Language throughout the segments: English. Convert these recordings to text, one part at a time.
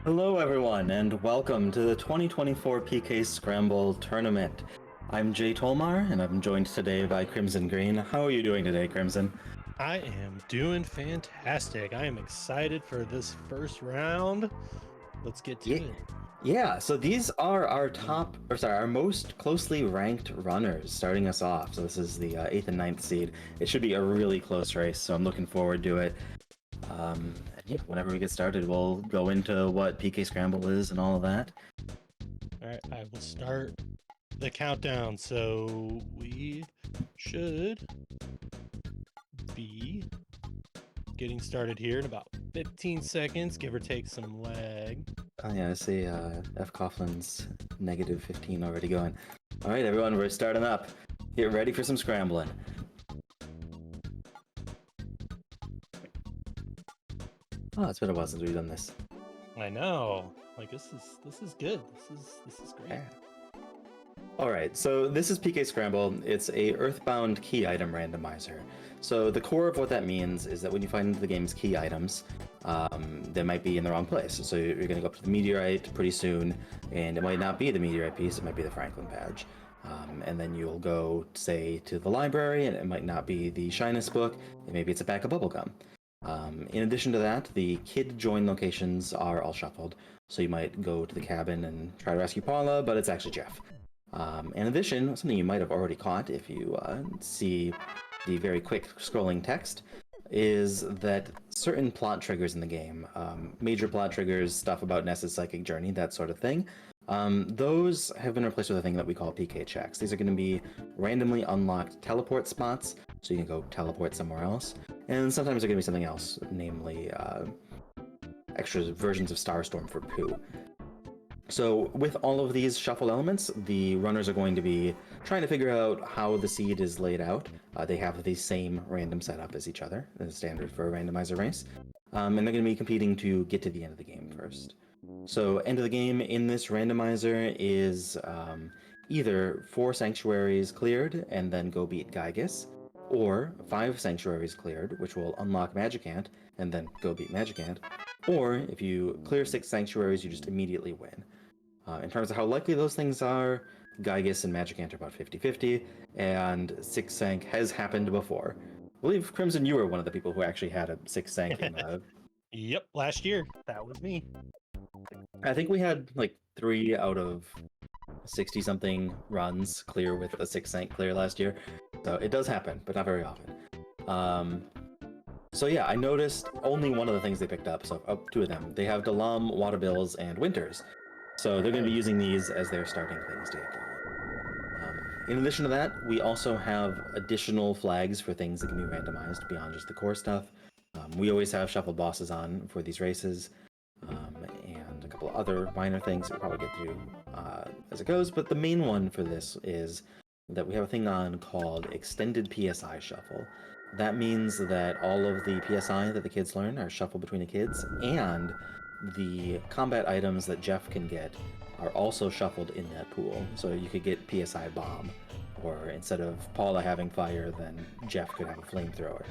Hello, everyone, and welcome to the 2024 PK Scramble Tournament. I'm Jay Tolmar, and I'm joined today by Crimson Green. How are you doing today, Crimson? I am doing fantastic. I am excited for this first round. Let's get to Yeah, it. yeah. So these are our most closely ranked runners, starting us off. So this is the eighth and ninth seed. It should be a really close race, so I'm looking forward to it. Yeah, whenever we get started, we'll go into what PK Scramble is and all of that. All right, I will start the countdown. So we should be getting started here in about 15 seconds, give or take some lag. Oh yeah, I see fcoughlins -15 already going. All right, everyone, we're starting up. Get ready for some scrambling. Oh, it's been a while since we've done this. I know. Like this is good. This is great. All right, so this is PK Scramble. It's a Earthbound key item randomizer. So the core of what that means is that when you find the game's key items, they might be in the wrong place. So you're going to go up to the meteorite pretty soon, and it might not be the meteorite piece. It might be the Franklin badge. And then you'll go, say, to the library, and it might not be the Shyness book. Maybe it's a pack of bubblegum. In addition to that, the kid join locations are all shuffled. So you might go to the cabin and try to rescue Paula, but it's actually Jeff. In addition, something you might have already caught if you see the very quick scrolling text is that certain plot triggers in the game, major plot triggers, stuff about Ness's psychic journey, that sort of thing, those have been replaced with a thing that we call PK checks. These are going to be randomly unlocked teleport spots, so you can go teleport somewhere else. And sometimes they're going to be something else, namely extra versions of Starstorm for Pooh. So with all of these shuffle elements, the runners are going to be trying to figure out how the seed is laid out. They have the same random setup as each other, as standard for a randomizer race. And they're going to be competing to get to the end of the game first. So end of the game in this randomizer is either 4 sanctuaries cleared and then go beat Gygus, or 5 sanctuaries cleared, which will unlock Magicant and then go beat Magicant, or if you clear 6 sanctuaries, you just immediately win. In terms of how likely those things are, Gygus and Magicant are about 50-50, and 6 Sank has happened before. I believe, Crimson, you were one of the people who actually had a 6 Sank in Yep, last year that was me. I think we had like 3 out of 60 something runs clear with a 6 Sank clear last year. So it does happen, but not very often. So yeah, I noticed only one of the things they picked up, so 2 of them. They have Dalam, Waterbills, and Winters. So they're going to be using these as their starting things to get going. In addition to that, we also have additional flags for things that can be randomized beyond just the core stuff. We always have shuffled bosses on for these races, and a couple of other minor things that we'll probably get through as it goes, but the main one for this is that we have a thing on called Extended PSI Shuffle. That means that all of the PSI that the kids learn are shuffled between the kids, and the combat items that Jeff can get are also shuffled in that pool. So you could get PSI Bomb, or instead of Paula having fire, then Jeff could have a flamethrower.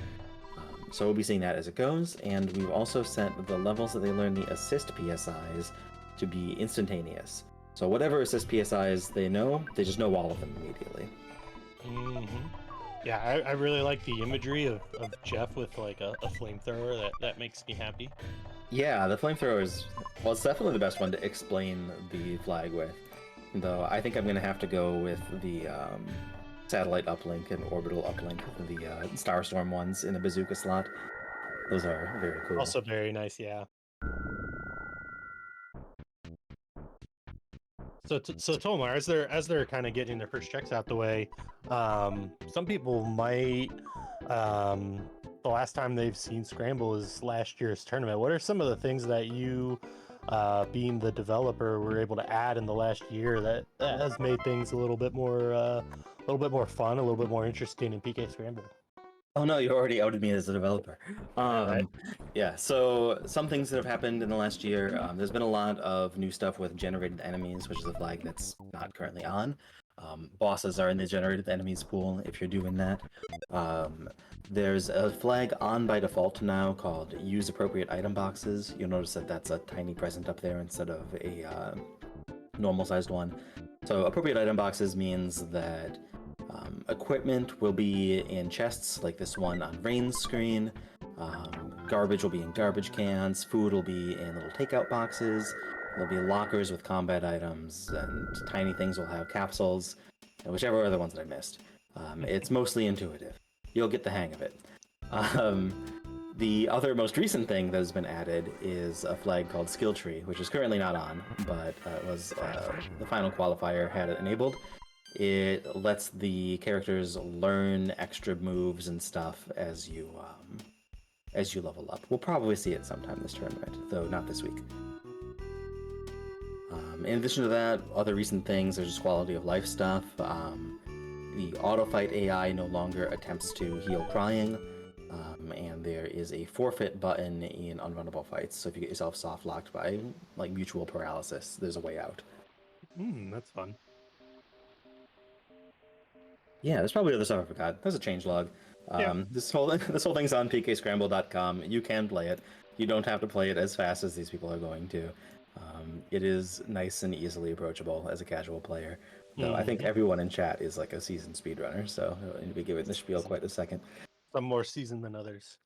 So we'll be seeing that as it goes, and we've also set the levels that they learn the assist PSIs to be instantaneous. So whatever assist PSIs they know, they just know all of them immediately. Yeah, I really like the imagery of Jeff with like a flamethrower. That makes me happy. Yeah, the flamethrower is, well, it's definitely the best one to explain the flag with. Though I think I'm going to have to go with the satellite uplink and orbital uplink, the Starstorm ones in the bazooka slot. Those are very cool. Also very nice, yeah. So Tomar, as they're kind of getting their first checks out the way, some people might the last time they've seen Scramble is last year's tournament. What are some of the things that you, being the developer, were able to add in the last year that has made things a little bit more fun, a little bit more interesting in PK Scramble? Oh no, you already outed me as a developer. Right. Yeah, so some things that have happened in the last year, there's been a lot of new stuff with generated enemies, which is a flag that's not currently on. Bosses are in the generated enemies pool if you're doing that. There's a flag on by default now called Use Appropriate Item Boxes. You'll notice that that's a tiny present up there instead of a normal sized one. So appropriate item boxes means that equipment will be in chests like this one on Raine's screen. Garbage will be in garbage cans. Food will be in little takeout boxes. There'll be lockers with combat items, and tiny things will have capsules, and whichever other ones that I missed. It's mostly intuitive. You'll get the hang of it. The other most recent thing that has been added is a flag called Skill Tree, which is currently not on, but was the final qualifier had it enabled. It lets the characters learn extra moves and stuff as you level up. We'll probably see it sometime this tournament, though not this week. In addition to that, other recent things, there's just quality of life stuff. The auto fight AI no longer attempts to heal crying, and there is a forfeit button in unrunnable fights. So if you get yourself soft locked by like mutual paralysis, there's a way out. That's fun. Yeah, there's probably other stuff I forgot. There's a changelog. This whole thing's on fcoughlin.com. You can play it. You don't have to play it as fast as these people are going to. It is nice and easily approachable as a casual player. Though I think everyone in chat is like a seasoned speedrunner, so I need to be giving the spiel quite a second. Some more seasoned than others.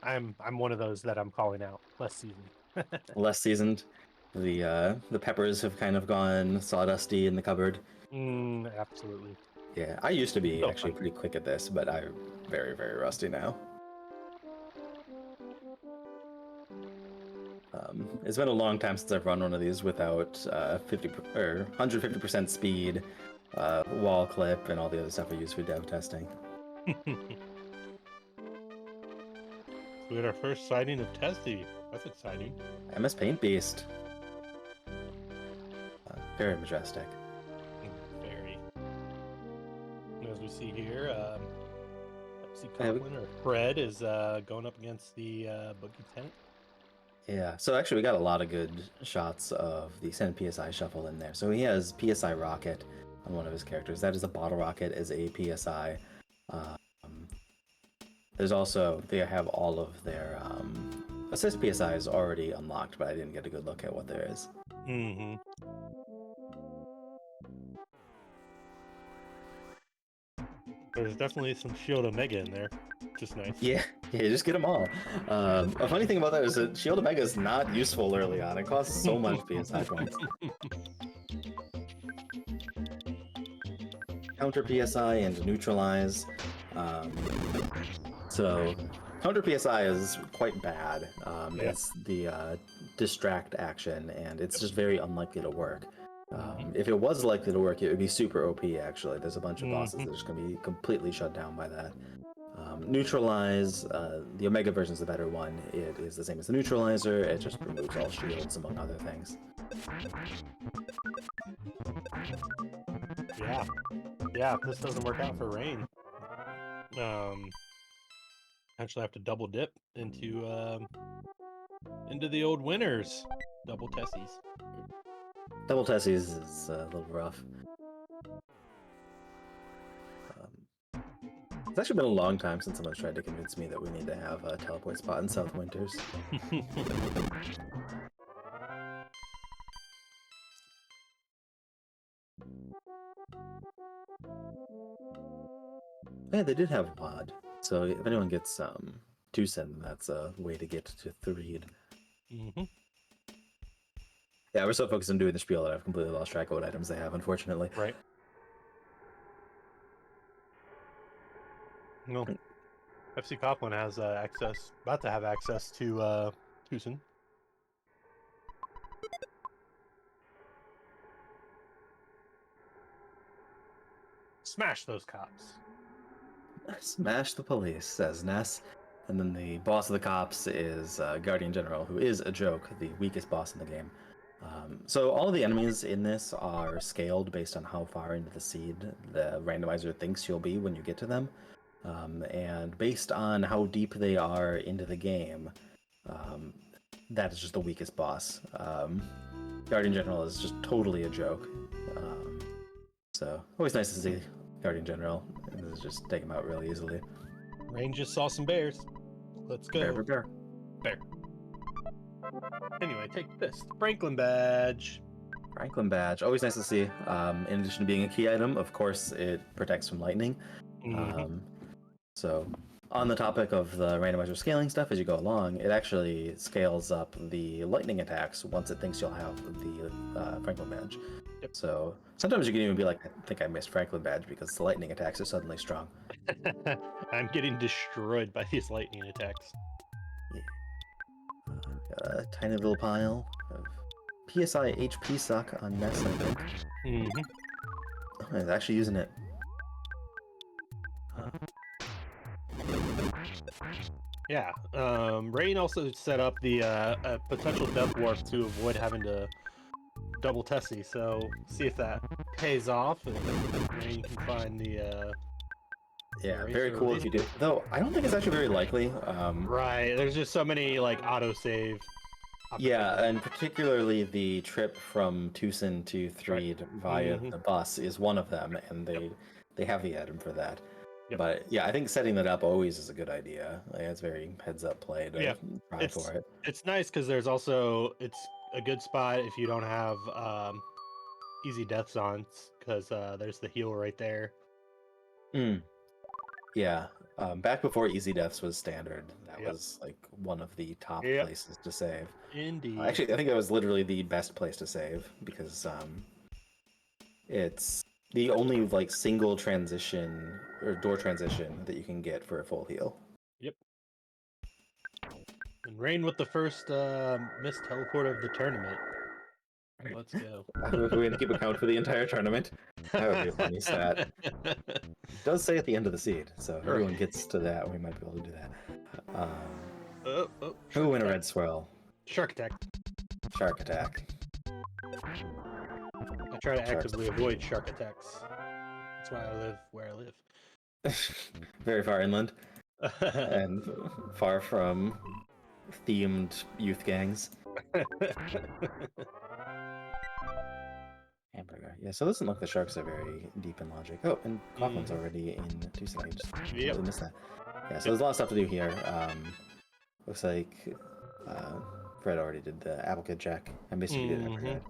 I'm one of those that I'm calling out. Less seasoned. Less seasoned. The peppers have kind of gone sawdusty in the cupboard. Absolutely. Yeah, I used to be actually pretty quick at this, but I'm very, very rusty now. It's been a long time since I've run one of these without 50 or 150% speed, wall clip, and all the other stuff I use for dev testing. We had our first sighting of Tessie. That's exciting. MS Paint Beast. Very majestic. Very. As we see here, fcoughlin or Fred is going up against the Boogie Tenant. Yeah, so actually we got a lot of good shots of the extended PSI shuffle in there. So he has PSI Rocket on one of his characters. That is a bottle rocket as a PSI. There's also, they have all of their assist PSIs already unlocked, but I didn't get a good look at what there is. There's definitely some Shield Omega in there. Just nice. Yeah, just get them all. A funny thing about that is that Shield Omega is not useful early on. It costs so much PSI points. Counter PSI and neutralize. So counter PSI is quite bad. It's the distract action, and it's just very unlikely to work. If it was likely to work, it would be super OP, actually. There's a bunch of bosses that are just going to be completely shut down by that. Neutralize, the Omega version is the better one. It is the same as the Neutralizer, it just removes all shields, among other things. Yeah, if this doesn't work out for Raine, actually have to double dip into the old winners. Double Tessies. Double Tessies is a little rough. It's actually been a long time since someone's tried to convince me that we need to have a teleport spot in South Winters. Yeah, they did have WAD, so if anyone gets Tucson, that's a way to get to Threed. Yeah, we're so focused on doing the spiel that I've completely lost track of what items they have, unfortunately. Right. No. fcoughlin has about to have access to Tucson. Smash those cops. Smash the police, says Ness. And then the boss of the cops is Guardian General, who is a joke, the weakest boss in the game. So all of the enemies in this are scaled based on how far into the seed the randomizer thinks you'll be when you get to them. And based on how deep they are into the game, that is just the weakest boss. Guardian General is just totally a joke. So always nice to see Guardian General, and this is just take him out really easily. Raine just saw some bears. Let's go. Bear. Bear. Anyway, take this. Franklin badge. Franklin badge, always nice to see. In addition to being a key item, of course, it protects from lightning. So, on the topic of the randomizer scaling stuff, as you go along, it actually scales up the lightning attacks once it thinks you'll have the Franklin badge. Yep. So, sometimes you can even be like, I think I missed Franklin badge because the lightning attacks are suddenly strong. I'm getting destroyed by these lightning attacks. Yeah. Got a tiny little pile of PSI HP suck on Ness, I think. Oh, he's actually using it. Yeah, Raine also set up the potential death warp to avoid having to double Tessie, so see if that pays off and Raine can find the yeah, very cool if you do. Though I don't think it's actually very likely. Right, there's just so many like autosave. Yeah, and particularly the trip from Tucson to Threed via the bus is one of them, and they have the item for that. Yep. But yeah, I think setting that up always is a good idea. Like, it's very heads up play to try for it. It's nice because there's also it's a good spot if you don't have easy death zones because there's the heal right there. Yeah, back before easy deaths was standard, that was like one of the top places to save. Indeed. Actually, I think that was literally the best place to save because it's the only like single transition or door transition that you can get for a full heal. Yep. And Raine with the first missed teleport of the tournament. Let's go. We're going to keep account for the entire tournament. That would be a funny stat. It does say at the end of the seed, so if everyone gets to that, we might be able to do that. Who will win a red swirl? Shark attack. Shark attack. I try to actively avoid shark attacks. That's why I live where I live. Very far inland. And far from themed youth gangs. Hamburger. Yeah, so it doesn't look the sharks are very deep in logic. Oh, and Coughlin's already in Tucson. I just completely missed that. Yeah, so there's a lot of stuff to do here. Looks like Fred already did the apple kid check. I missed you did it, Fred.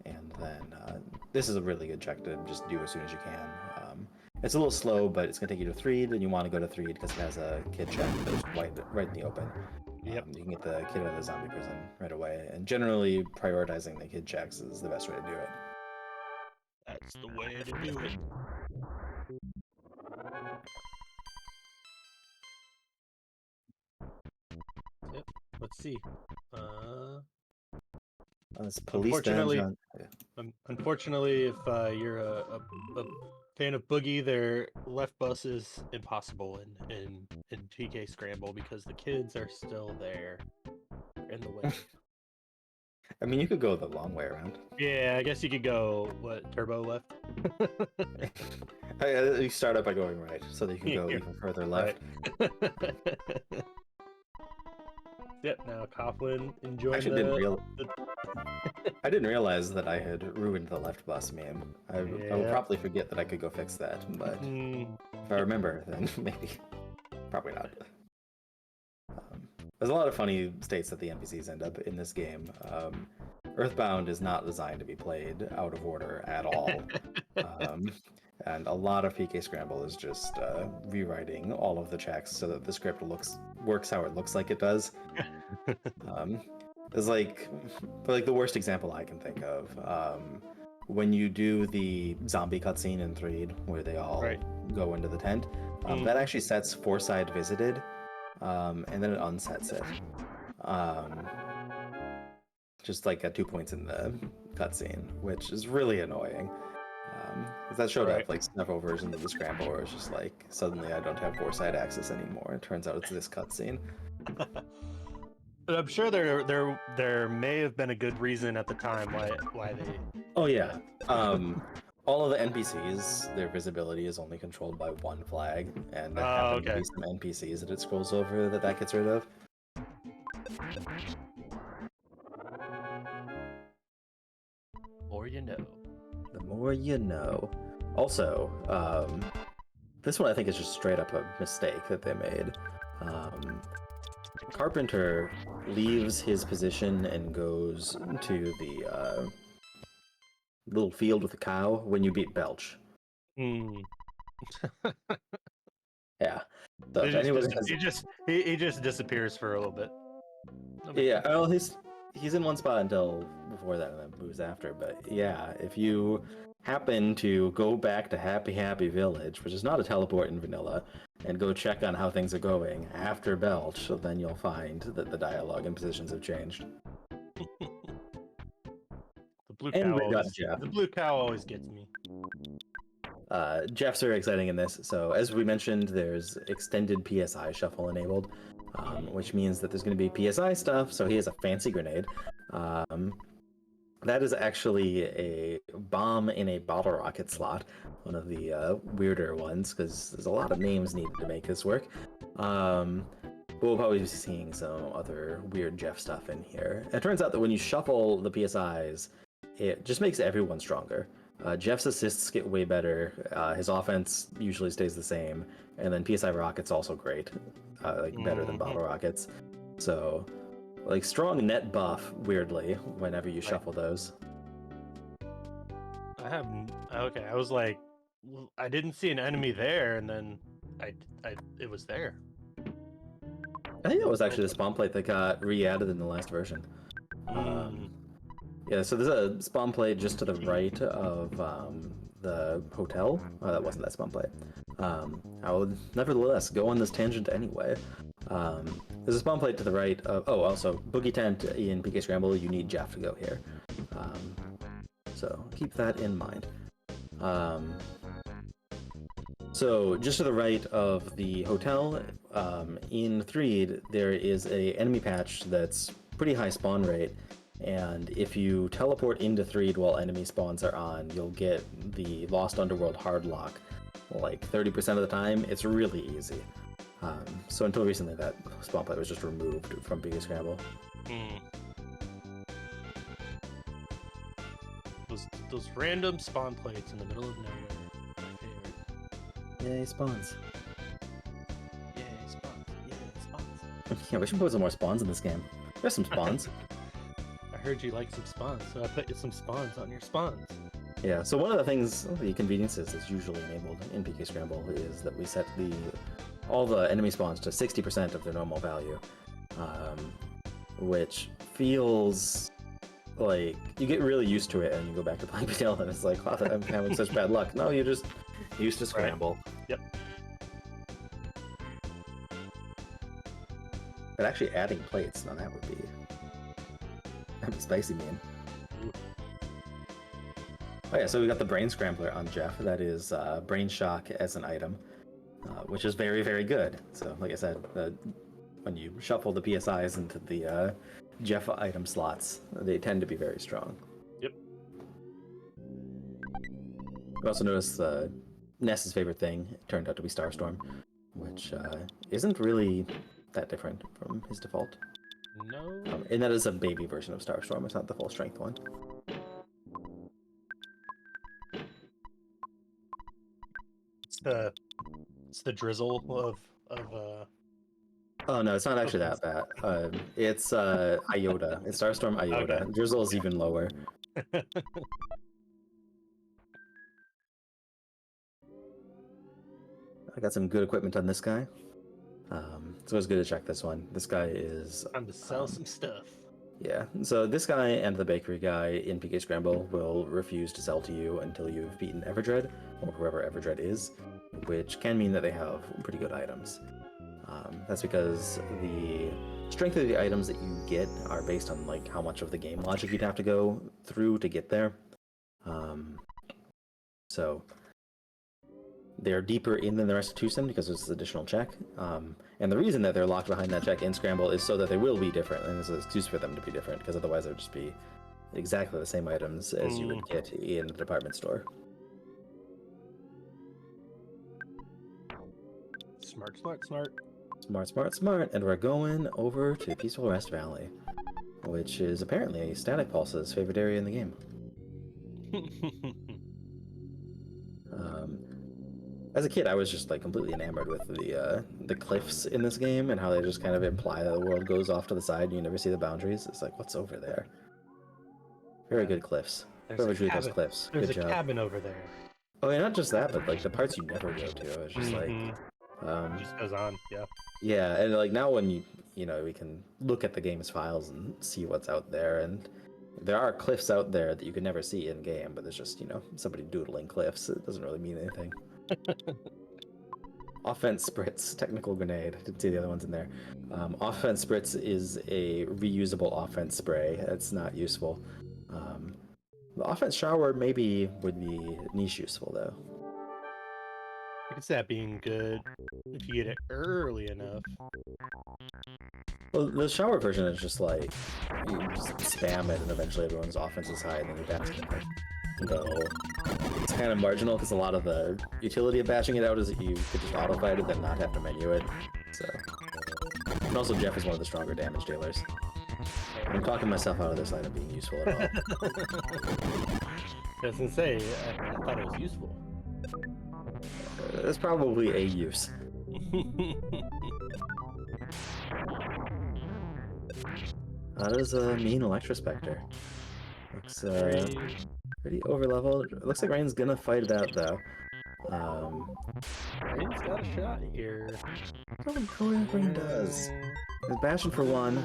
And then this is a really good check to just do as soon as you can. It's a little slow, but it's going to take you to Threed, and you want to go to Threed because it has a kid check just right in the open. Yep. You can get the kid out of the zombie prison right away, and generally prioritizing the kid checks is the best way to do it. That's the way to do it. Yep. Let's see. Police unfortunately, if you're a fan of Boogie, their left bus is impossible in PK Scramble because the kids are still there in the way. I mean, you could go the long way around. Yeah, I guess you could go, turbo left? You start up by going right, so that you can go even further left. Right. Yep, now Coughlin enjoying I didn't realize that I had ruined the left bus meme. I will probably forget that I could go fix that, but if I remember, then maybe. Probably not. There's a lot of funny states that the NPCs end up in this game. Earthbound is not designed to be played out of order at all. And a lot of PK Scramble is just rewriting all of the checks so that the script works how it looks like it does. It's like the worst example I can think of. When you do the zombie cutscene in Threed, where they all go into the tent, that actually sets Foreside visited, and then it unsets it. Just like at 2 points in the cutscene, which is really annoying. That showed up like several versions of the Scramble where it's just like, suddenly I don't have Foresight access anymore. It turns out it's this cutscene. But I'm sure there may have been a good reason at the time why they... Oh yeah. All of the NPCs, their visibility is only controlled by one flag, and there happen to be some NPCs that it scrolls over that gets rid of. More you know. The more you know. Also, this one I think is just straight up a mistake that they made. Carpenter leaves his position and goes to the little field with a cow when you beat Belch. Hmm. Yeah. So if anyone has... he just disappears for a little bit. Yeah, well, he's in one spot until before that, and then moves after. But yeah, if you happen to go back to Happy Village, which is not a teleport in vanilla, and go check on how things are going after Belch, then you'll find that the dialogue and positions have changed. And we've got Jeff. The blue cow always gets me. Jeff's very exciting in this. So as we mentioned, there's extended PSI shuffle enabled, which means that there's going to be PSI stuff. So he has a fancy grenade. That is actually a bomb in a bottle rocket slot, one of the weirder ones, because there's a lot of names needed to make this work. We'll probably be seeing some other weird Jeff stuff in here. It turns out that when you shuffle the PSIs, it just makes everyone stronger. Jeff's assists get way better. His offense usually stays the same, and then PSI rockets also great, like better than bottle rockets. So, like strong net buff. Weirdly, whenever you shuffle those. Okay. I was like, I didn't see an enemy there, and then it was there. I think it was actually the spawn plate that got re-added in the last version. Yeah, so there's a spawn plate just to the right of the hotel. Oh, that wasn't that spawn plate. I will nevertheless go on this tangent anyway. There's a spawn plate to the right of... Oh, also, Boogie Tent in PK Scramble, you need Jeff to go here. So keep that in mind. So just to the right of the hotel, in Threed, there is a enemy patch that's pretty high spawn rate. And if you teleport into Threed while enemy spawns are on, you'll get the Lost Underworld hard lock like 30% of the time. It's really easy. So until recently, that spawn plate was just removed from PK Scramble. Those random spawn plates in the middle of nowhere. My favorite. Yay, spawns. Yay, spawns. Yay, spawns. Yeah, we should put some more spawns in this game. There's some spawns. I heard you like some spawns, so I put some spawns on your spawns. Yeah, so one of the things, the conveniences that's usually enabled in PK Scramble is that we set all the enemy spawns to 60% of their normal value, which feels like you get really used to it and you go back to playing PL and it's like, oh, I'm having such bad luck. No, you're just used to Scramble. Right. Yep. But actually adding plates, now that'd be spicy, man. Oh yeah, so we got the Brain Scrambler on Jeff. That is Brain Shock as an item, which is very, very good. So like I said, when you shuffle the PSIs into the Jeff item slots, they tend to be very strong. Yep. We also noticed Ness's favorite thing turned out to be Starstorm, which isn't really that different from his default. No. And that is a baby version of Starstorm. It's not the full strength one. It's the drizzle of Oh no, it's not actually that bad. It's Iota. It's Starstorm Iota. Okay. Drizzle is even lower. I got some good equipment on this guy. It's always good to check this one. This guy is... Time to sell some stuff. Yeah, so this guy and the bakery guy in PK Scramble will refuse to sell to you until you've beaten Everdread, or whoever Everdread is, which can mean that they have pretty good items. That's because the strength of the items that you get are based on like how much of the game logic you'd have to go through to get there. So they're deeper in than the restitution because there's this additional check. And the reason that they're locked behind that check in Scramble is so that they will be different, and there's an excuse for them to be different, because otherwise they would just be exactly the same items as you would get in the department store. Smart, smart, smart. Smart, smart, smart. And we're going over to Peaceful Rest Valley, which is apparently Static Pulse's favorite area in the game. As a kid, I was just like completely enamored with the cliffs in this game and how they just kind of imply that the world goes off to the side and you never see the boundaries. It's like, what's over there? Very Yeah, good cliffs. there's a Whoever drew those cabin. cliffs, There's good a job. cabin over there. Oh, and not just that, but like the parts you never go to. It's just like, Mm-hmm. Just goes on. Yeah. yeah, and like now when you know we can look at the game's files and see what's out there, and there are cliffs out there that you can never see in game, but there's just somebody doodling cliffs. It doesn't really mean anything. Offense spritz, technical grenade. I didn't see the other ones in there. Offense spritz is a reusable offense spray. It's not useful. The offense shower maybe would be niche useful though. I could see that being good if you get it early enough. Well, the shower version is just like you just spam it, and eventually everyone's offense is high, and then you bash it and go. It's kind of marginal because a lot of the utility of bashing it out is that you could just auto fight it, then not have to menu it. So, and also Jeff is one of the stronger damage dealers. I'm talking myself out of this item being useful at all. I was gonna say, I thought it was useful. There's probably a use. That is a mean Electrospectre. Looks pretty overleveled. It looks like Raine's gonna fight it out though. Raine's got a shot here. I don't know what Raine does. He's bashing for one.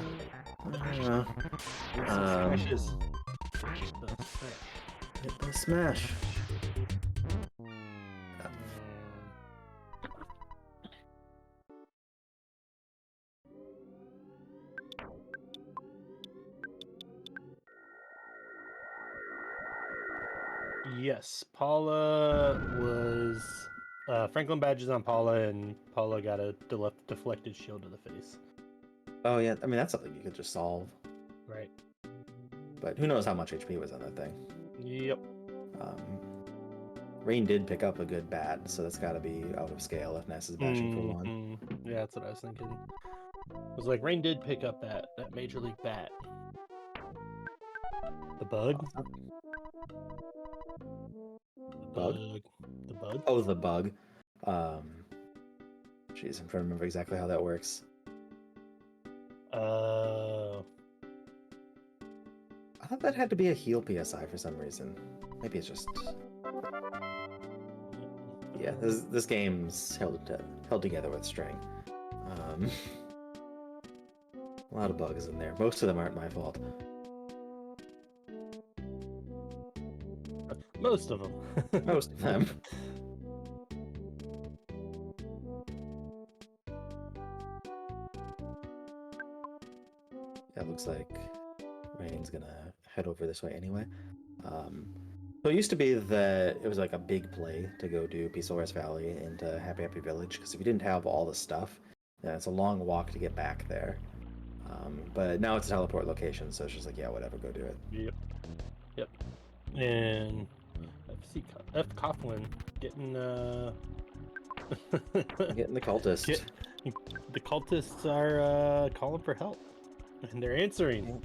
Smashes. Hit the smash. Yes, Paula was Franklin badges on Paula, and Paula got a deflected shield to the face. Oh yeah, I mean that's something you could just solve. Right. But who knows how much HP was on that thing. Yep. Raine did pick up a good bat, so that's got to be out of scale if Ness is bashing for one. Yeah, that's what I was thinking. It was like Raine did pick up that Major League bat. The bug? Bug? The bug? Oh, the bug. Jeez, I'm trying to remember exactly how that works. I thought that had to be a heal PSI for some reason. Maybe it's just... Yeah, this game's held together with string. A lot of bugs in there. Most of them aren't my fault. Most of them. Most of them. Yeah, it looks like Raine's gonna head over this way anyway. So it used to be that it was like a big play to go do Peaceful Rest Valley into Happy Happy Village, because if you didn't have all the stuff, then it's a long walk to get back there. But now it's a teleport location, so it's just like, yeah, whatever, go do it. Yep. And fcoughlin getting Getting the cultist. The cultists are calling for help, and they're answering.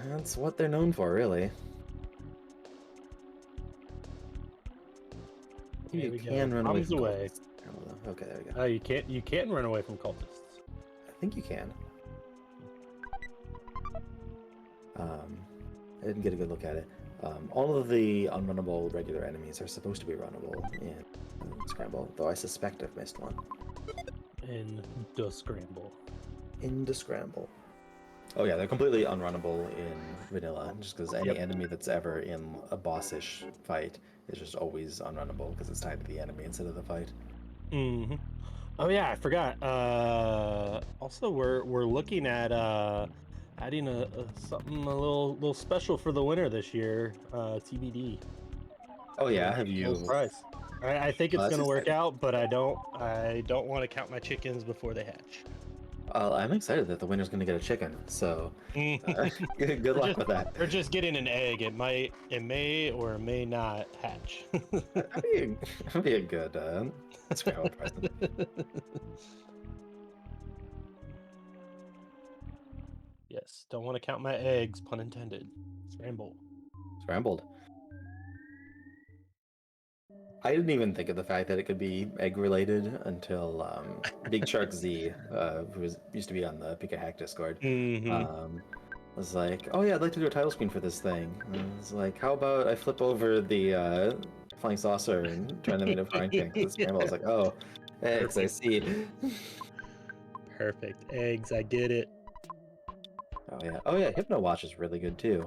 That's what they're known for, really. Here You can run away. Away. Okay, there we go. You can't run away from cultists. I think you can. I didn't get a good look at it. All of the unrunnable regular enemies are supposed to be runnable in Scramble, though I suspect I've missed one. In the Scramble. In the Scramble. Oh yeah, they're completely unrunnable in vanilla, just because any enemy that's ever in a bossish fight is just always unrunnable because it's tied to the enemy instead of the fight. Mm-hmm. Oh yeah, I forgot. Also, we're looking at adding something a little special for the winter this year. TBD. Oh yeah, have you? Surprise. I think it's gonna work exciting. out, but I don't want to count my chickens before they hatch. I'm excited that the winner's going to get a chicken, so good luck with that. Or just getting an egg. It may or may not hatch. That'd be a good Scramble present. Yes, don't want to count my eggs, pun intended. Scramble. Scrambled. I didn't even think of the fact that it could be egg related until Big Shark Z, used to be on the Pika Hack Discord, Mm-hmm. was like, "Oh yeah, I'd like to do a title screen for this thing." And I was like, "How about I flip over the flying saucer and turn them into frying pan because it's scramble?" I was like, "Oh, eggs, I Perfect. see." Perfect. Eggs, I get it. Oh yeah, Hypno Watch is really good too.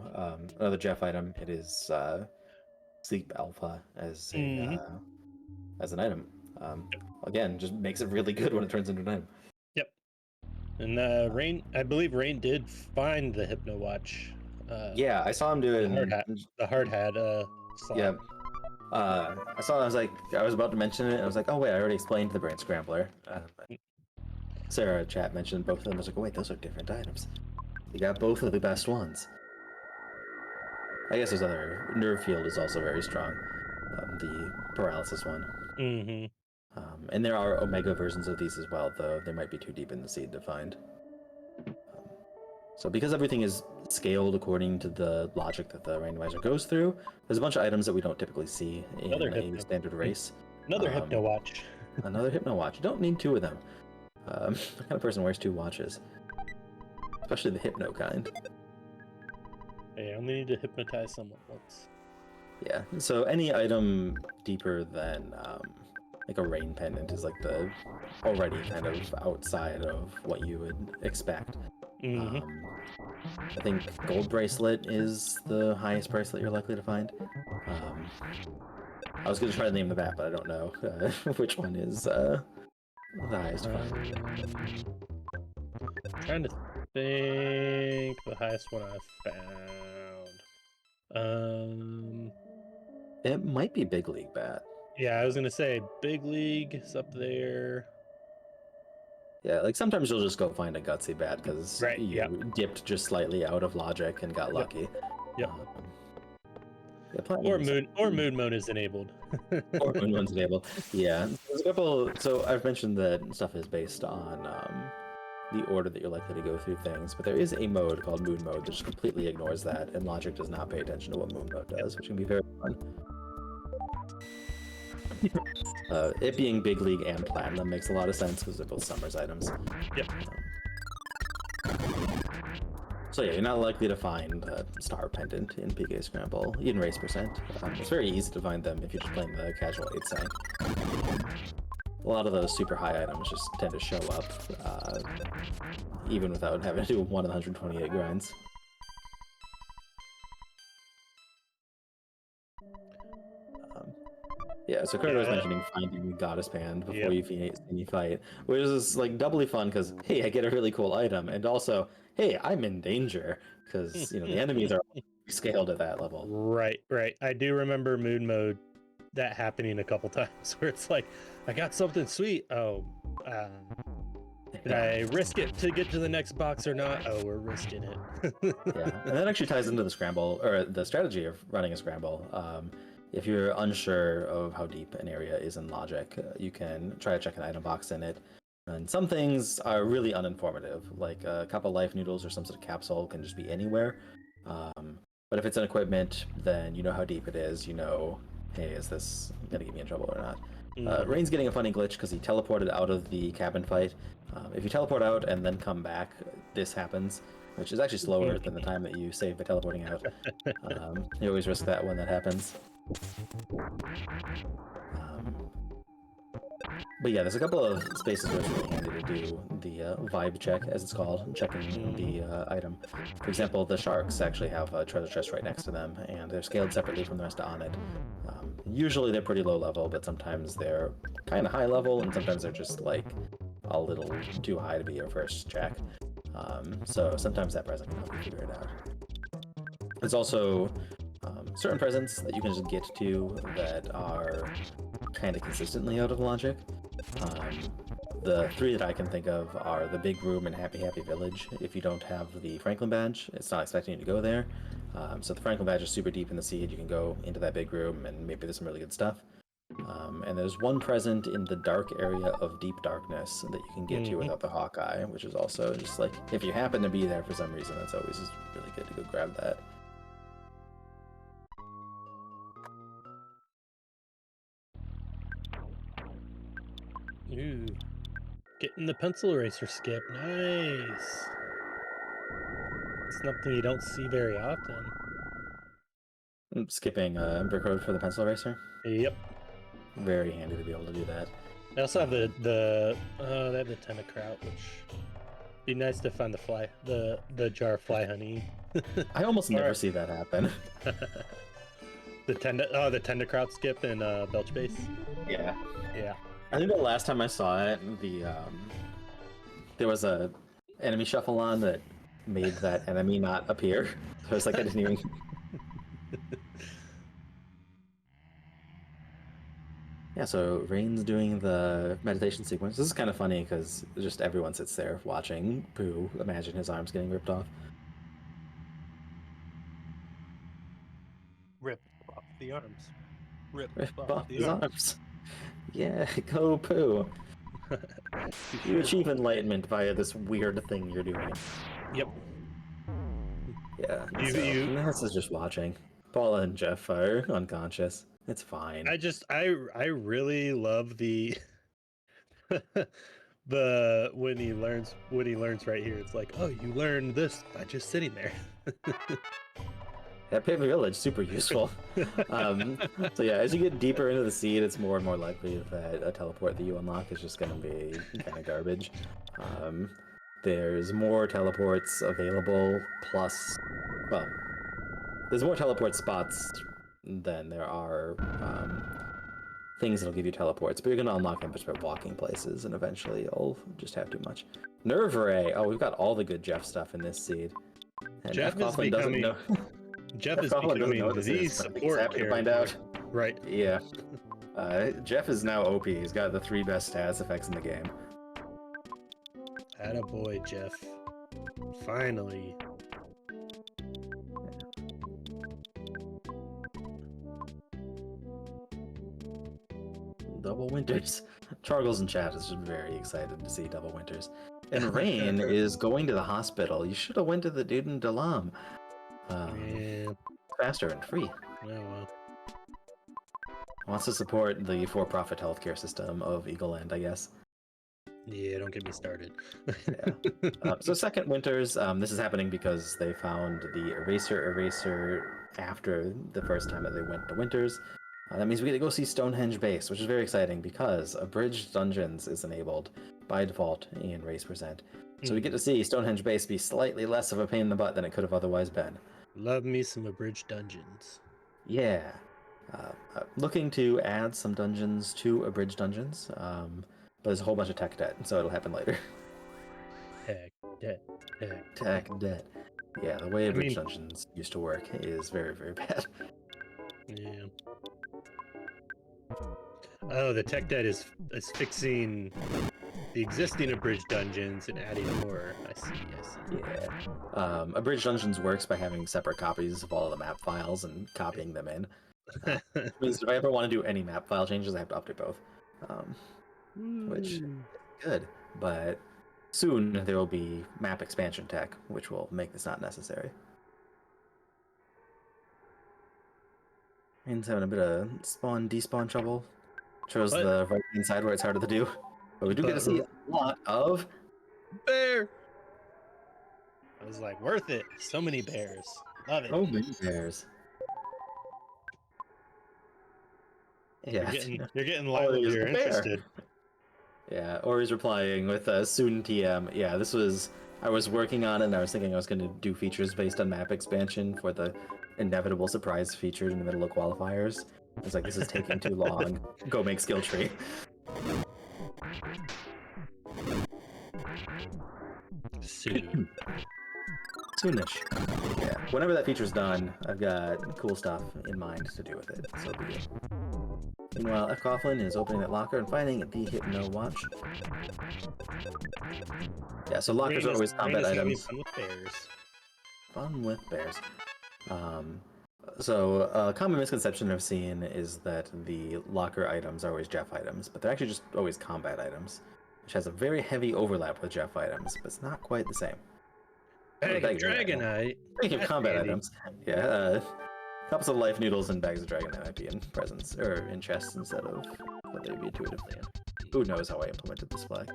Another Jeff item. It is Sleep Alpha Mm-hmm. as an item. Again, just makes it really good when it turns into an item. Yep. And Raine, I believe Raine did find the Hypno Watch. Yeah, I saw him The hard doing. hat. The hard hat Yeah, slot. I saw. I was about to mention it. I was like, oh wait, I already explained the Brain Scrambler. Sarah chat mentioned both of them. I was like, oh, wait, those are different items. You got both of the best ones. I guess there's other. Nerve Field is also very strong. The paralysis one. Mm-hmm. And there are Omega versions of these as well, though they might be too deep in the seed to find. So because everything is scaled according to the logic that the randomizer goes through, there's a bunch of items that we don't typically see Another in a standard race. Another Hypno Watch. Another Hypno Watch. You don't need two of them. The kind of person wears two watches. Especially the Hypno kind. Hey, I only need to hypnotize someone once. Yeah, so any item deeper than like a rain pendant is like the already kind of outside of what you would expect. Mm-hmm. I think gold bracelet is the highest bracelet you're likely to find. I was going to try to name the map, but I don't know which one is the highest find. Trying to think the highest one I found. It might be Big League Bat. Yeah, I was gonna say Big League is up there. Yeah, like sometimes you'll just go find a gutsy bat because Right. you Yep. dipped just slightly out of logic and got lucky. Yep. Yeah, platinum Or Moon Moon is enabled. or Moon One's enabled. Yeah, there's a couple. So I've mentioned that stuff is based on the order that you're likely to go through things, but there is a mode called Moon Mode that just completely ignores that, and logic does not pay attention to what Moon Mode does, which can be very fun. It being Big League and Platinum makes a lot of sense because they're both Summers items. Yep. So yeah, you're not likely to find Star Pendant in PK Scramble, even Race Percent. It's very easy to find them if you're just playing the casual 8 side. A lot of those super high items just tend to show up, even without having to do one of the 128 grinds. Yeah, so Kurt was mentioning finding the Goddess Band before you see any fight, which is like doubly fun because, hey, I get a really cool item, and also, hey, I'm in danger because the enemies are scaled at that level. Right. I do remember Moon Mode that happening a couple times where it's like, I got something sweet. Oh, did I risk it to get to the next box or not? Oh, we're risking it. Yeah, and that actually ties into the scramble or the strategy of running a scramble. If you're unsure of how deep an area is in logic, you can try to check an item box in it. And some things are really uninformative, like a cup of life noodles or some sort of capsule can just be anywhere. But if it's an equipment, then you know how deep it is. You know, hey, is this gonna get me in trouble or not? Raine's getting a funny glitch because he teleported out of the cabin fight. If you teleport out and then come back, this happens, which is actually slower than the time that you save by teleporting out. You always risk that when that happens. But yeah, there's a couple of spaces where it's really handy to do the vibe check, as it's called, checking the item. For example, the sharks actually have a treasure chest right next to them, and they're scaled separately from the rest of On It. Usually they're pretty low level, but sometimes they're kind of high level, and sometimes they're just like a little too high to be your first check. So sometimes that present can help you figure it out. There's also certain presents that you can just get to that are kind of consistently out of logic. The three that I can think of are the Big Room and Happy Happy Village. If you don't have the Franklin badge, it's not expecting you to go there. So the Franklin badge is super deep in the seed. You can go into that big room and maybe there's some really good stuff. And there's one present in the dark area of Deep Darkness that you can get to without the Hawkeye, which is also just like, if you happen to be there for some reason, it's always just really good to go grab that. Ooh. Getting the pencil eraser skip. Nice. It's something you don't see very often. Skipping Brick Road for the pencil eraser. Yep. Very handy to be able to do that. They also have they have the tentacrout, which be nice to find the jar of fly honey. I almost never see that happen. the tentacrout skip in Belch Base. Yeah. Yeah. I think the last time I saw it, there was a enemy shuffle on that made that enemy not appear. So it's like I didn't even. Yeah, so Raine's doing the meditation sequence. This is kind of funny because just everyone sits there watching Pooh imagine his arms getting ripped off. Rip off the arms. Rip Rip off the his arms. arms. Yeah, go Pooh. You achieve enlightenment via this weird thing you're doing. Yep. Yeah, Ness is just watching. Paula and Jeff are unconscious. It's fine. I really love the when he learns right here. It's like, oh, you learned this by just sitting there. That Paper Village, super useful. So yeah, as you get deeper into the seed, it's more and more likely that a teleport that you unlock is just going to be kind of garbage. There's more teleports available, plus, well, there's more teleport spots than there are things that'll give you teleports, but you're going to unlock them just by walking places, and eventually you'll just have too much. Nerve Ray! Oh, we've got all the good Jeff stuff in this seed. And Jeff is fcoughlin doesn't know. Jeff is becoming the support happy to character. find out. Right. Yeah. Jeff is now OP. He's got the 3 best status effects in the game. Attaboy, Jeff. Finally. Double Winters. Chargles in chat is just very excited to see Double Winters. And Raine is going to the hospital. You should have went to the dude in Dalam. Yeah. Faster and free. Oh, well. Wants to support the for-profit healthcare system of Eagle Land, I guess. Yeah, don't get me started. Yeah. So second Winters, this is happening because they found the eraser after the first time that they went to Winters. That means we get to go see Stonehenge Base, which is very exciting because Abridged Dungeons is enabled by default in Race Present. So we get to see Stonehenge Base be slightly less of a pain in the butt than it could have otherwise been. Love me some Abridged Dungeons. Yeah. Looking to add some dungeons to Abridged Dungeons, but there's a whole bunch of tech debt, so it'll happen later. Tech debt. Yeah, the way Abridged Dungeons used to work is very, very bad. Yeah. Oh, the tech debt is fixing the existing Abridged Dungeons and adding more. I see. Yeah. Abridged Dungeons works by having separate copies of all of the map files and copying them in. Means if I ever want to do any map file changes, I have to update both. Which is good, but soon there will be map expansion tech, which will make this not necessary. Raine's having a bit of despawn trouble. Shows the right-hand side where it's harder to do. But we do get to see a lot of bear. I was like, worth it. So many bears. Love it. Oh, many bears. Yeah. You're getting lively. You're interested. Yeah, Ori's replying with soon TM. Yeah, this was... I was working on it, and I was thinking I was going to do features based on map expansion for the inevitable surprise feature in the middle of qualifiers. I was like, this is taking too long. Go make skill tree. Soon. Soonish. Yeah. Whenever that feature's done, I've got cool stuff in mind to do with it. So be it. Meanwhile, fcoughlin is opening that locker and finding the Hypno Watch. Yeah, so lockers are always combat items. Fun with bears. Fun with bears. So a common misconception I've seen is that the locker items are always Jeff items, but they're actually just always combat items, which has a very heavy overlap with Jeff items, but it's not quite the same. Bag of Dragonite. Speaking of combat items, yeah, cups of life noodles and bags of Dragonite might be in presents or in chests instead of what they'd be intuitively in. Who knows how I implemented this flag?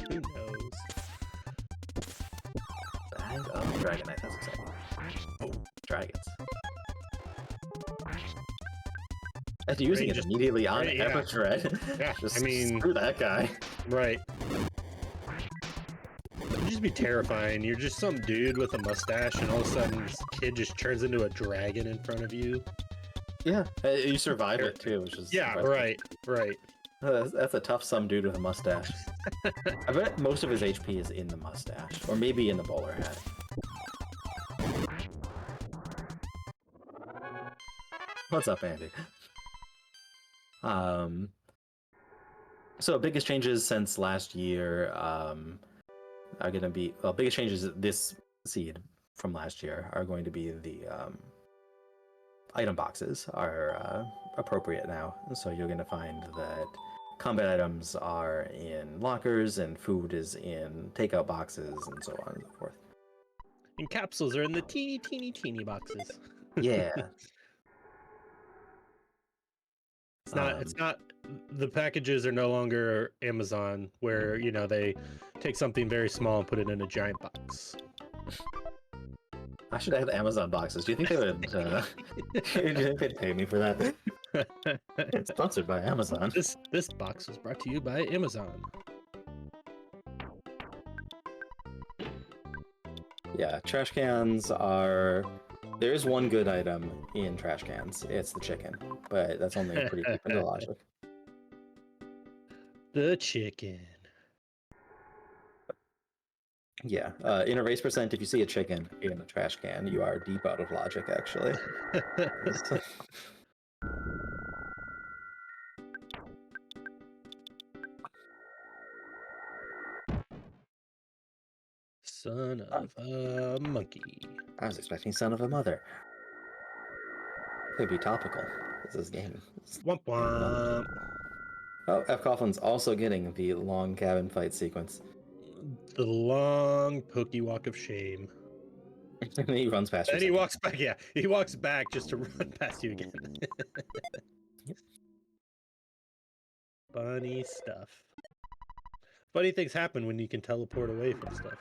Who knows? Bag of Dragon Knight, that's exciting. Oh, dragons. After using Raine it just- immediately on Raine, yeah. Epidred. Yeah, Just I mean- screw that guy. Right. It'd just be terrifying. You're just some dude with a mustache, and all of a sudden, this kid just turns into a dragon in front of you. Yeah, you survive it too, which is Yeah, impressive. right. That's a tough some dude with a mustache. I bet most of his HP is in the mustache, or maybe in the bowler hat. What's up, Andy? So biggest changes since last year are gonna be biggest changes this seed from last year are going to be the item boxes are appropriate now. So you're gonna find that combat items are in lockers and food is in takeout boxes and so on and so forth. And capsules are in the teeny boxes. Yeah. It's not the packages are no longer Amazon where, you know, they take something very small and put it in a giant box. I should have Amazon boxes. Do you think they would? Do you think they'd pay me for that? It's sponsored by Amazon. This box was brought to you by Amazon. Yeah, trash cans are. There is one good item in trash cans. It's the chicken, but that's only pretty deep into logic. The chicken. Yeah, in erase percent, if you see a chicken in a trash can, you are deep out of logic, actually. Son of a monkey. I was expecting son of a mother. Could be topical. This is game. Womp womp. Oh, fcoughlin also getting the long cabin fight sequence. The long pokey walk of shame. And then he runs past And you. he walks back, yeah. He walks back just to run past you again. Yep. Funny stuff. Funny things happen when you can teleport away from stuff.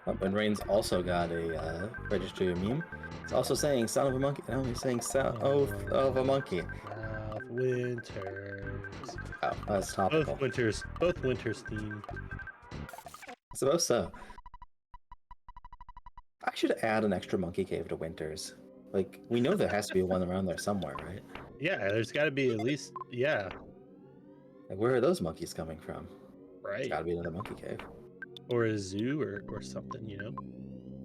Oh, and Raine's also got a registry meme. It's also saying son of a monkey. No, he's saying oath of a monkey. South Winters. Oh, that's topical. Both winters themed. I suppose so. I should add an extra monkey cave to Winters. Like, we know there has to be one around there somewhere, right? Yeah, there's got to be at least, yeah, Like, where are those monkeys coming from? right. It's gotta be another monkey cave. Or a zoo or something, you know?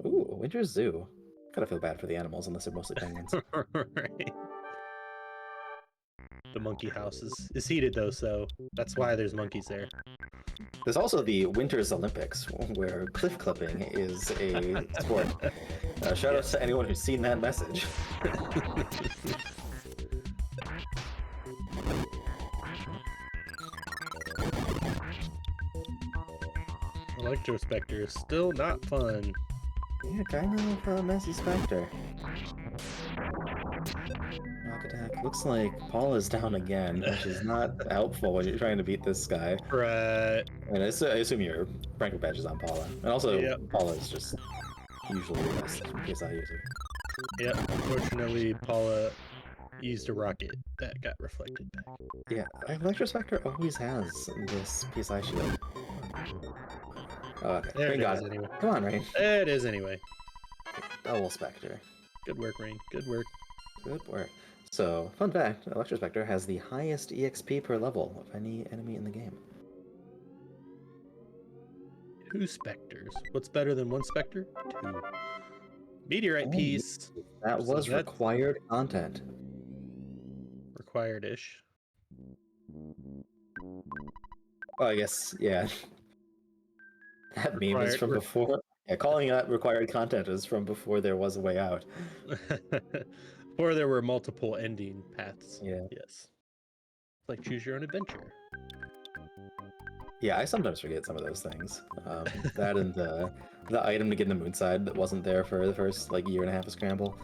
Ooh, a Winters Zoo. Gotta feel bad for the animals unless they're mostly penguins. Right. The monkey house is heated though, so that's why there's monkeys there. There's also the Winters Olympics, where cliff clipping is a sport. Shout out to anyone who's seen that message. Electrospectre is still not fun. Yeah, kind of a messy specter. Rock attack. Looks like Paula's down again, which is not helpful when you're trying to beat this guy. Right. And I assume your rank badge is on Paula. And also, Yep. Paula is just usually the best PSI user. Yep. Unfortunately, Paula used a rocket that got reflected back. Yeah, Electrospectre always has this PSI shield. Oh, okay. There Raine it got is it. anyway. Come on, Raine. There it is anyway. Double Spectre. Good work, Raine. Good work. Good work. So, fun fact, Electrospectre has the highest EXP per level of any enemy in the game. 2 specters. What's better than 1 specter? 2. Meteorite Oh, piece. That So was that's- required content. Required-ish. Well, I guess, yeah. That meme is from Required- before. Yeah, calling that required content is from before there was a way out. Or there were multiple ending paths. Yeah. Yes. It's like choose your own adventure. Yeah, I sometimes forget some of those things. That and the item to get in the moonside that wasn't there for the first like year and a half of Scramble.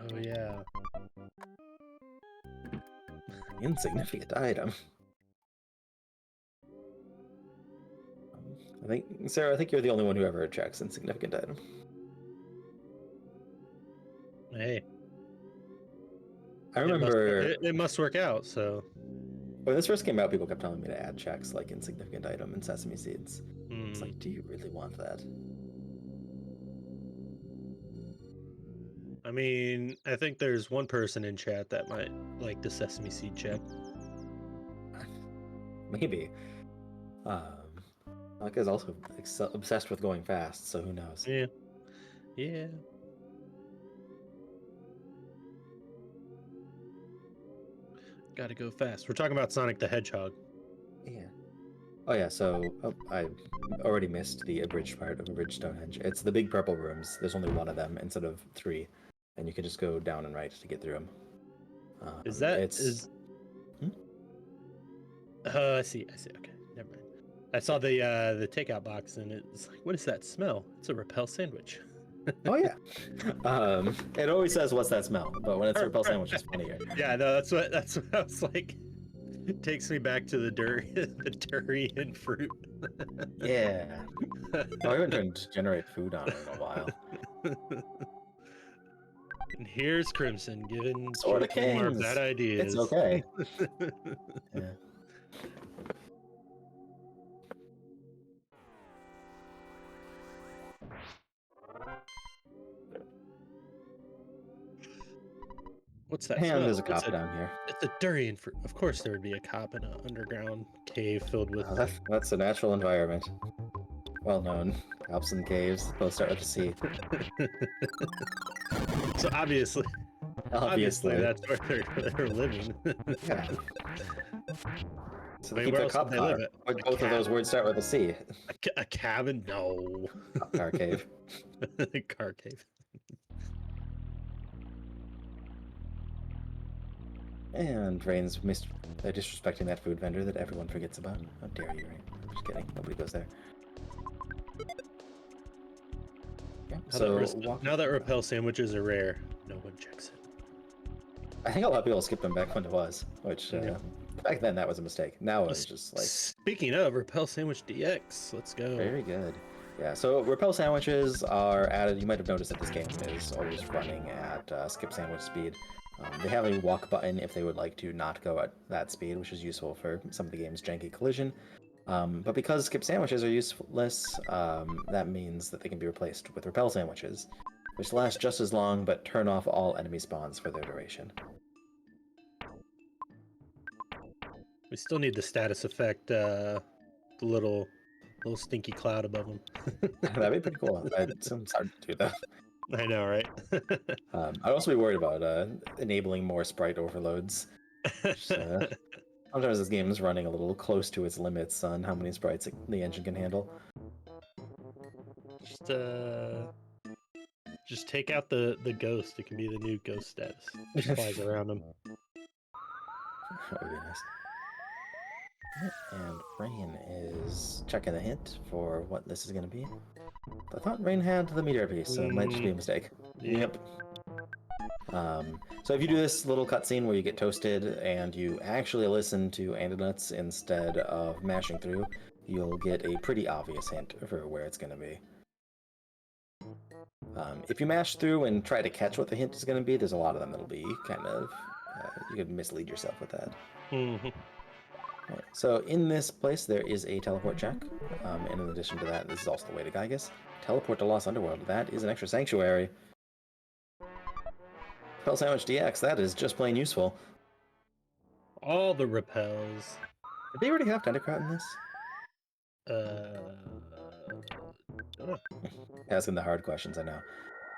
Oh yeah. Insignificant item. I think, Sarah, I think you're the only one who ever checks insignificant item. Hey, I remember it must work out. So when this first came out, people kept telling me to add checks like insignificant item and sesame seeds. It's like, do you really want that? I mean, I think there's one person in chat that might like the sesame seed check. Maybe. That guy's also obsessed with going fast, so who knows? Yeah. Yeah. Gotta go fast. We're talking about Sonic the Hedgehog. Yeah. Oh yeah, so I already missed the abridged part of Abridged Stonehenge. It's the big purple rooms. There's only one of them instead of 3, and you can just go down and right to get through them. Is that it's? I see. Okay, never mind. I saw the takeout box and it's like, what is that smell? It's a Repel sandwich. Oh yeah. It always says, "What's that smell?" But when it's a Repel sandwich, it's funnier. Yeah, no, that's what I was like. It takes me back to the durian fruit. Yeah. Oh, I haven't tried to generate food on it in a while. And here's Crimson giving Sword of more Kings. bad ideas. It's okay. Yeah. What's that And smell? there's a cop down here. It's a durian fruit. Of course there would be a cop in an underground cave filled with... That's a natural environment. Well known. Cops in caves, both start with a C. So obviously that's where they're living. Yeah. So they I mean, keep where their else cop would they car. live at? But both of those words start with a C. A cabin? No. Cop car cave. Car cave. And Raine's disrespecting that food vendor that everyone forgets about. How dare you, Raine? I'm just kidding. Nobody goes there. Yeah, Now that Repel sandwiches are rare, no one checks it. I think a lot of people skipped them back when it was, which back then that was a mistake. Now it's just like... Speaking of Repel Sandwich DX, let's go. Very good. Yeah, so Repel sandwiches are added. You might have noticed that this game is always running at skip sandwich speed. They have a walk button if they would like to not go at that speed, which is useful for some of the game's janky collision. But because skip sandwiches are useless, that means that they can be replaced with repel sandwiches, which last just as long but turn off all enemy spawns for their duration. We still need the status effect, the little stinky cloud above them. That'd be pretty cool. It's hard to do though. I know, right? I'd also be worried about enabling more sprite overloads. Which, sometimes this game is running a little close to its limits on how many sprites the engine can handle. Just take out the ghost. It can be the new ghost status. Just flies around them. That would be nice. And Raine is checking the hint for what this is going to be. I thought Raine had the meteor piece, so it might just be a mistake. Yep. So if you do this little cutscene where you get toasted and you actually listen to Andonuts instead of mashing through, you'll get a pretty obvious hint for where it's going to be. If you mash through and try to catch what the hint is going to be, there's a lot of them that'll be kind of... you could mislead yourself with that. Right, so in this place, there is a teleport check, and in addition to that, this is also the way to Gygas. Teleport to Lost Underworld. That is an extra sanctuary. Repel Sandwich DX, that is just plain useful. All the repels. Did they already have Tendocrat in this? Don't know. Asking the hard questions, I know.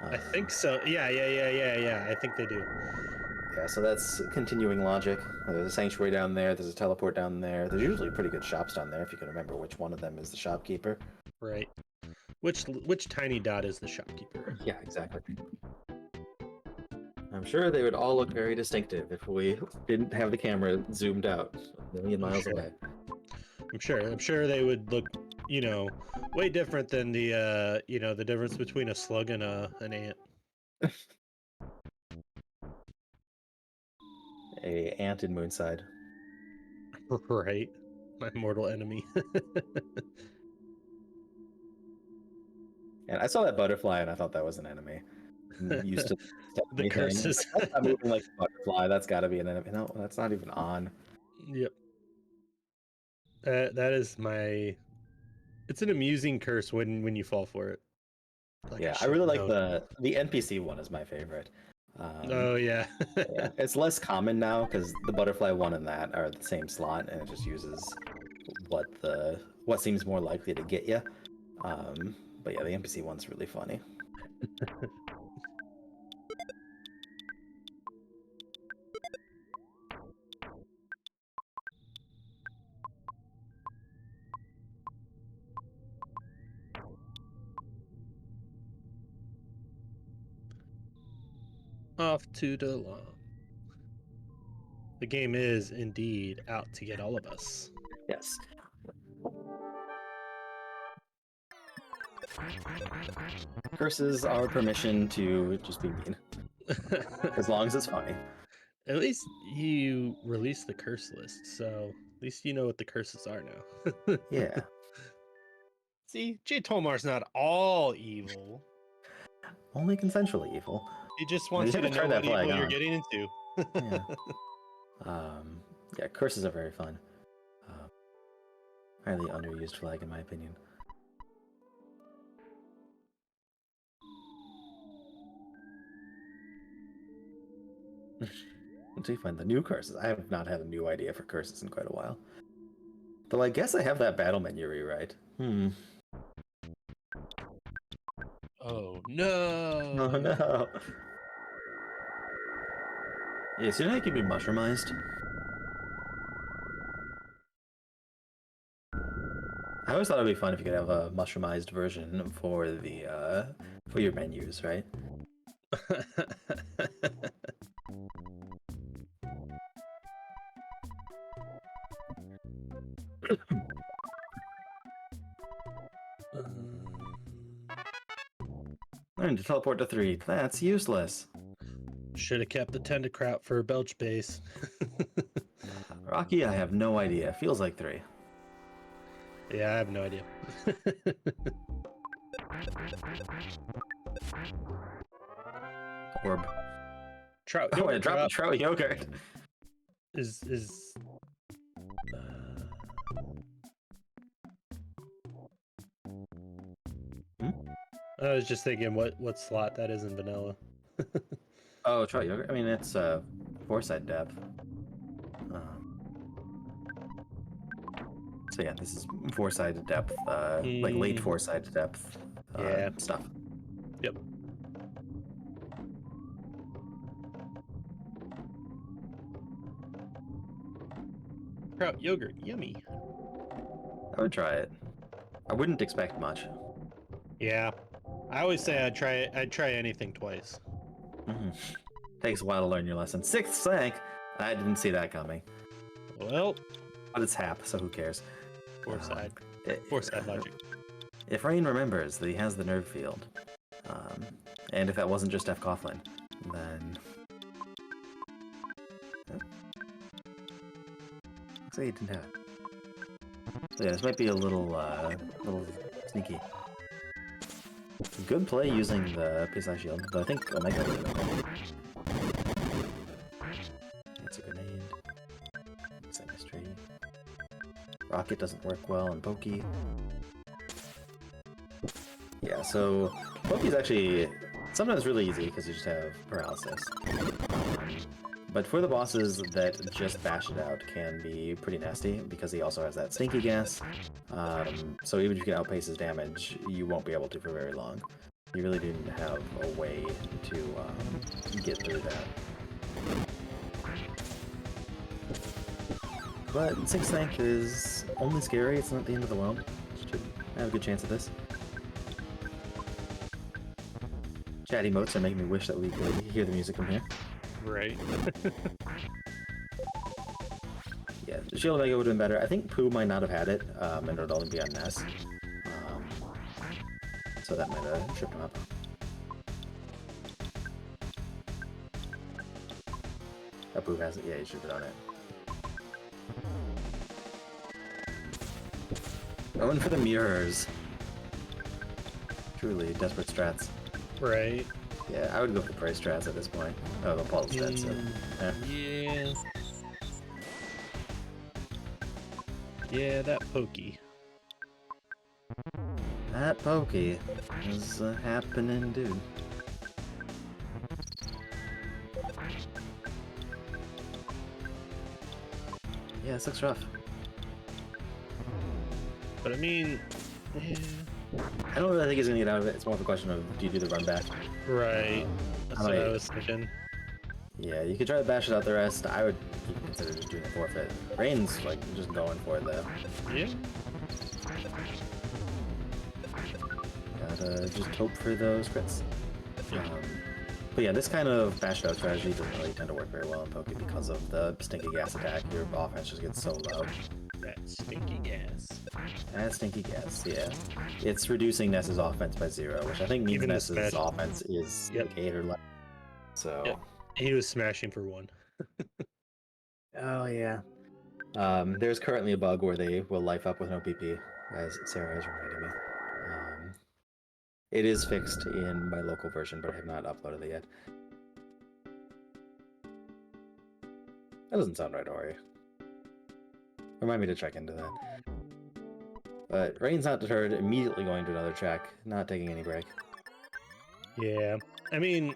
I think so. Yeah. I think they do. Yeah, so that's continuing logic. There's a sanctuary down there, there's a teleport down there. There's usually pretty good shops down there if you can remember which one of them is the shopkeeper. Right. Which tiny dot is the shopkeeper? Yeah, exactly. I'm sure they would all look very distinctive if we didn't have the camera zoomed out a million miles away. I'm sure they would look, way different than the, the difference between a slug and an ant. A ant in Moonside. Right. My mortal enemy. And I saw that butterfly and I thought that was an enemy. I'm used to the The enemy thing. It's curses. like, that's not moving like a butterfly. That's got to be an enemy. No, that's not even on. Yep. That is my. It's an amusing curse when you fall for it. Like Yeah, I should really have like known. the NPC one is my favorite. Oh yeah. Yeah, it's less common now because the butterfly one and that are the same slot, and it just uses what seems more likely to get you. But yeah, the NPC one's really funny. Off to the lawn. The game is indeed out to get all of us. Yes. Curses are permission to just be mean, as long as it's funny. At least you released the curse list, so at least you know what the curses are now. Yeah. See, Jay Tomar's not all evil. Only consensually evil. He just I mean, wants you you to haven't know tried that what flag evil you're on. getting into. Yeah. Yeah, curses are very fun. Highly underused flag, in my opinion. Until you find the new curses. I have not had a new idea for curses in quite a while. Though I guess I have that battle menu rewrite. Oh no! Oh no! Yeah, so you know how you can be mushroomized? I always thought it'd be fun if you could have a mushroomized version for the for your menus, right? Learn to teleport to 3. That's useless. Should have kept the Tendacraut for a belch base. Rocky, I have no idea. Feels like 3. Yeah, I have no idea. Orb. Trout Oh, yogurt I dropped drop trout yogurt. is I was just thinking what slot that is in vanilla. Oh, trout yogurt. I mean, it's foresight depth. So yeah, this is foresight depth, like late foresight depth Yeah. stuff. Yep. Trout yogurt, yummy. I would try it. I wouldn't expect much. Yeah. I always say I'd try anything twice. Takes a while to learn your lesson. 6th sank. I didn't see that coming. Well, But it's Hap, so who cares? foresight. It- Foresight logic. If Raine remembers that he has the nerve field, and if that wasn't just fcoughlin, then looks like he didn't have it. So yeah, this might be a little sneaky. Good play using the PSI shield, but I think Omega would have been. It's a grenade. It's a mystery. Rocket doesn't work well on Pokey. Yeah, so Pokey's actually sometimes really easy because you just have paralysis. But for the bosses that just bash it out can be pretty nasty because he also has that stinky gas. So even if you can outpace his damage, you won't be able to for very long. You really didn't have a way to get through that. But 6th Sank is only scary, it's not the end of the world. Should have a good chance of this. Chat emotes are making me wish that we could hear the music from here. Right. Yeah, Shield Omega would have been better. I think Pooh might not have had it, and it would only be on Ness. So that might have tripped him up. Pooh has it? Yeah, he should have done it. Going for the mirrors. Truly desperate strats. Right. Yeah, I would go for price strats at this point. Oh, the Paul's dead, so. Yeah. Yeah, that pokey. That pokey is happening, dude. Yeah, this looks rough. But I mean, yeah. I don't really think he's gonna get out of it. It's more of a question of, do you do the run back? Right. That's what I was thinking. Yeah, you could try to bash it out the rest. I would consider just doing a forfeit. Raine's like just going for it though. Yeah. Gotta just hope for those crits. But yeah, this kind of bash out strategy doesn't really tend to work very well in Poké because of the stinky gas attack. Your offense just gets so low. That stinky gas. That stinky gas, yeah. It's reducing Ness's offense by 0, which I think means Even the Ness's smash. offense is Yep. like 8 or less. So. Yep. He was smashing for 1. Oh yeah. There's currently a bug where they will life up with no PP, as Sarah is reminding me. It is fixed in my local version, but I have not uploaded it yet. That doesn't sound right, Ori. Remind me to check into that. But Raine's not deterred, immediately going to another track, not taking any break. Yeah. I mean,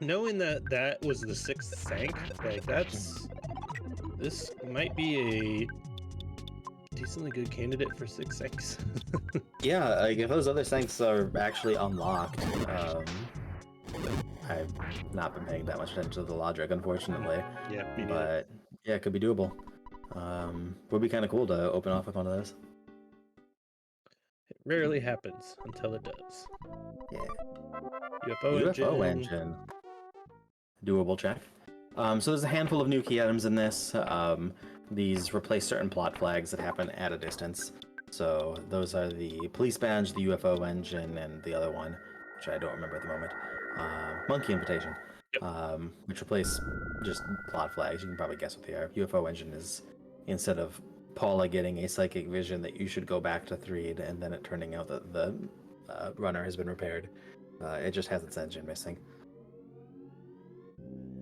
knowing that that was the 6th sank, like that's... This might be a decently good candidate for 6 sanks. Yeah, like if those other sanks are actually unlocked, I've not been paying that much attention to the logic, unfortunately. Yeah, me neither. But yeah, it could be doable. Would be kind of cool to open off with one of those. It rarely happens until it does. Yeah. UFO engine. Doable check. So there's a handful of new key items in this. These replace certain plot flags that happen at a distance. So those are the police badge, the UFO engine, and the other one, which I don't remember at the moment. Monkey invitation. Yep. Which replace just plot flags. You can probably guess what they are. UFO engine is, instead of Paula getting a psychic vision that you should go back to Threed, and then it turning out that the runner has been repaired. It just has its engine missing.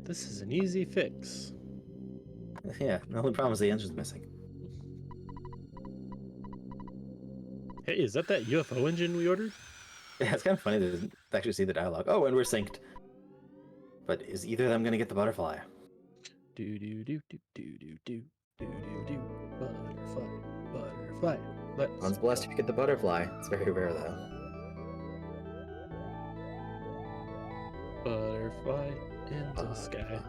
This is an easy fix. Yeah, the only problem is the engine's missing. Hey, is that UFO engine we ordered? Yeah, it's kind of funny to actually see the dialogue. Oh, and we're synced. But is either of them going to get the butterfly? Do do do do do do do do do do butterfly, butterfly. One's blessed if you get the butterfly. It's very rare though. Butterfly in the sky.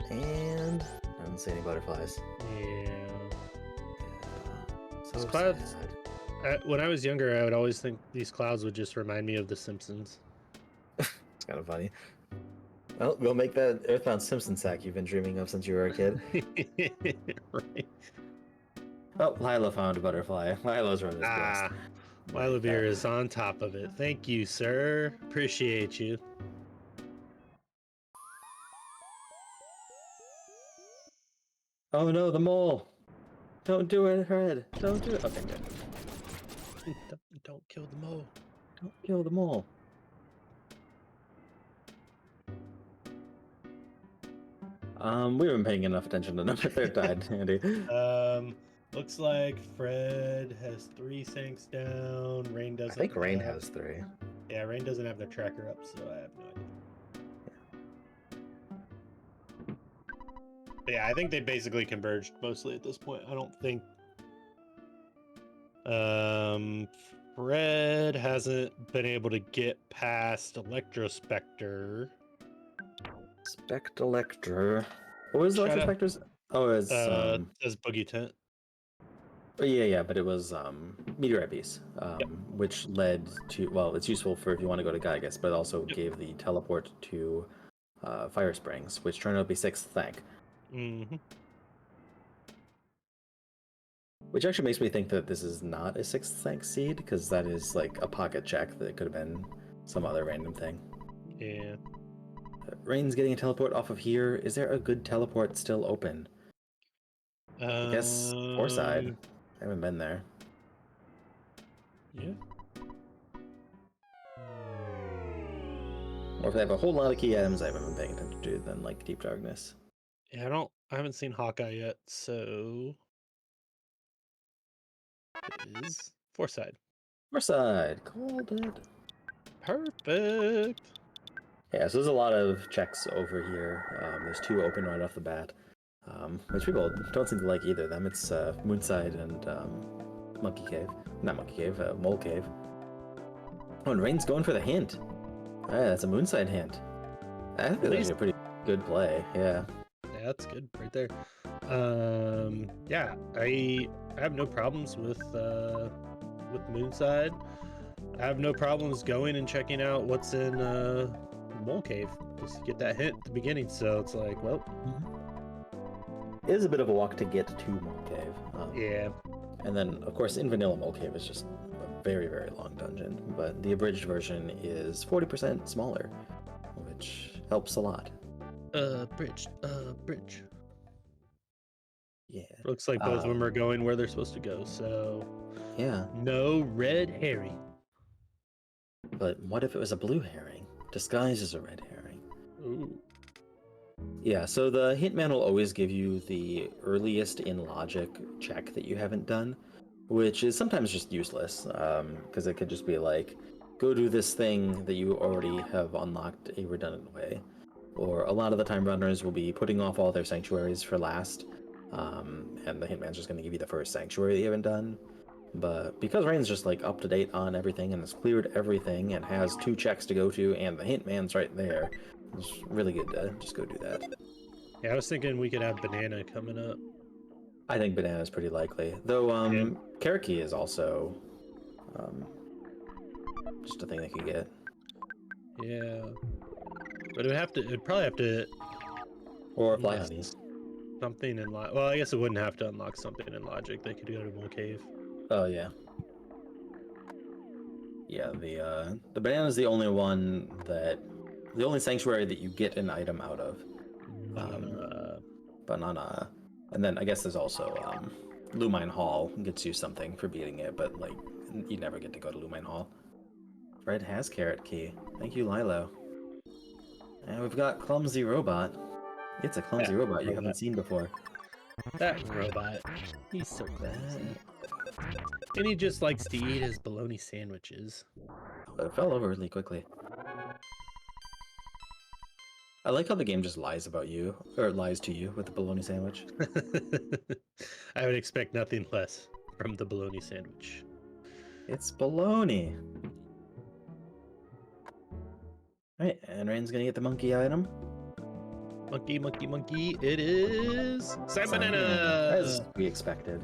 And I don't see any butterflies. Yeah. So clouds. sad. When I was younger, I would always think these clouds would just remind me of The Simpsons. It's kind of funny. Well, go make that Earthbound Simpson sack you've been dreaming of since you were a kid. Right. Oh, Lilo found a butterfly. Lilo's run is blessed. Lilo Beer is on top of it. Thank you, sir. Appreciate you. Oh no, the mole! Don't do it, Red. Don't do it. Okay, good. Don't kill the mole. Don't kill the mole. We haven't been paying enough attention to number 3 died, Andy. Looks like Fred has 3 sinks down. Raine doesn't. I think Raine has 3. Yeah, Raine doesn't have their tracker up, so I have no idea. But yeah, I think they basically converged mostly at this point. I don't think Fred hasn't been able to get past Electrospectre. Spectalector. What was Electrospectre's? Oh, it was as Boogie Tent. Yeah, but it was Meteorite Beast, which led to, well, it's useful for if you want to go to Gygas, but it also gave the teleport to Fire Springs, which turned out to be 6th thank. Mm-hmm. Which actually makes me think that this is not a 6th thank seed, because that is like a pocket check that could have been some other random thing. Yeah. Raine's getting a teleport off of here. Is there a good teleport still open? I guess Foreside. I haven't been there. Yeah. Or if they have a whole lot of key items I haven't been paying attention to, then like Deep Darkness. Yeah, I haven't seen Hawkeye yet, so it is Foresight. Northside, called it. Perfect. Yeah, so there's a lot of checks over here. There's 2 open right off the bat, which people don't seem to like either of them. It's Moonside and Monkey Cave. Not Monkey Cave, Mole Cave. Oh, and Raine's going for the hint. Yeah, that's a Moonside hint. I think that's actually a pretty good play, yeah. Yeah, that's good right there. Yeah, I have no problems with Moonside. I have no problems going and checking out what's in Mole Cave. Just get that hint at the beginning, so it's like, well, It is a bit of a walk to get to Mole Cave. yeah. And then, of course, in Vanilla Mole Cave is just a very, very long dungeon, but the abridged version is 40% smaller, which helps a lot. Bridge. Yeah. Looks like both of them are going where they're supposed to go, so Yeah. no red herring. But what if it was a blue herring, disguised as a red herring? Ooh. Yeah, so the hint man will always give you the earliest in logic check that you haven't done, which is sometimes just useless, because it could just be like, go do this thing that you already have unlocked a redundant way. Or a lot of the time runners will be putting off all their sanctuaries for last, and the hitman's just going to give you the first sanctuary that you haven't done. But because Raine's just like up to date on everything and has cleared everything and has 2 checks to go to and the hitman's right there, it's really good to just go do that. Yeah, I was thinking we could have Banana coming up. I think Banana's pretty likely. Though Yeah. Carrot Key is also just a thing they could get. Yeah. But it'd probably have to Or Fly unlock Honey. something in Logic. Well, I guess it wouldn't have to unlock something in Logic. They could go to Mole Cave. Oh yeah. Yeah, the Banana's the only one the only sanctuary that you get an item out of. Banana. And then I guess there's also Lumine Hall gets you something for beating it, but like you never get to go to Lumine Hall. Fred has Carrot Key. Thank you, Lilo. And we've got Clumsy Robot. It's a clumsy robot you haven't seen before. That robot. He's so clumsy. And he just likes to eat his bologna sandwiches. But it fell over really quickly. I like how the game just lies about you, or lies to you with the bologna sandwich. I would expect nothing less from the bologna sandwich. It's bologna. Alright, and Raine's gonna get the monkey item. Monkey, monkey, monkey. It is Sam Banana. As we expected.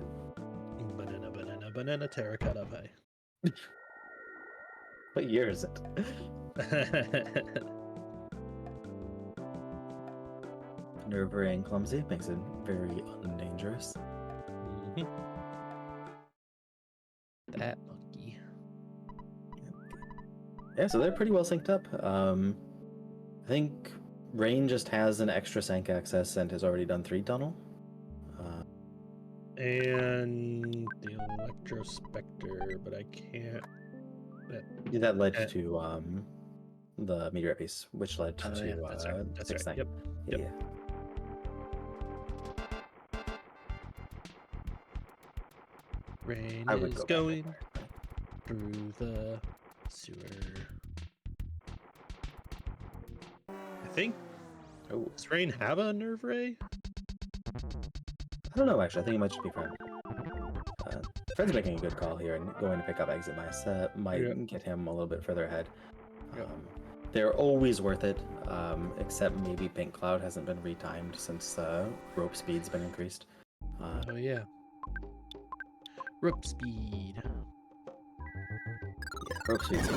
Banana, banana, banana, terracotta pie. What year is it? Nerve-wracking clumsy makes it very undangerous. That monkey. Yeah, so they're pretty well synced up. I think Raine just has an extra sank access and has already done 3 tunnel. And the Electrospectre, but I can't. That led to the meteorite piece, which led to that's right. That's 6 right. sank. Yep. Yeah. Raine I would is go going through the sewer. I think. Oh, Does Raine have a nerve ray? I don't know actually. I think it might just be Fred. Fred's making a good call here, and going to pick up exit might get him a little bit further ahead. They're always worth it, except maybe Pink Cloud hasn't been retimed since rope speed's been increased. Oh yeah. Rope speed. Yeah, rope speed's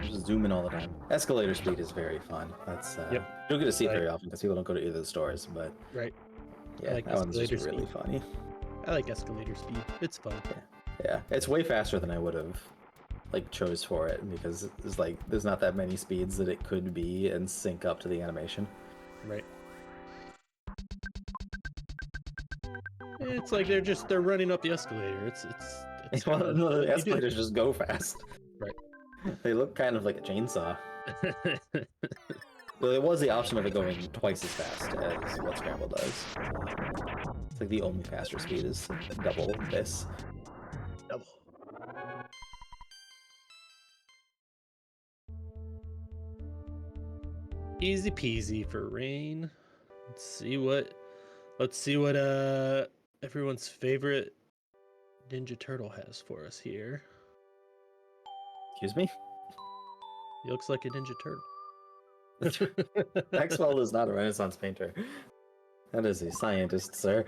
just zoom in all the time. Escalator speed is very fun. That's you don't get to see it very often because people don't go to either of the stores, but yeah, like that one's just really funny. I like escalator speed. It's fun. Yeah, it's way faster than I would have like chose for it because it's like there's not that many speeds that it could be and sync up to the animation. Right. It's like they're running up the escalator. It's Well, kinda no, what the you do. escalators just go fast. Right. They look kind of like a chainsaw. Though there was the option of it going twice as fast as what Scramble does. It's like the only faster speed is double this. Double. Easy peasy for Raine. Let's see what everyone's favorite Ninja Turtle has for us here. Excuse me? He looks like a Ninja Turtle. Maxwell is not a Renaissance painter. That is a scientist, sir.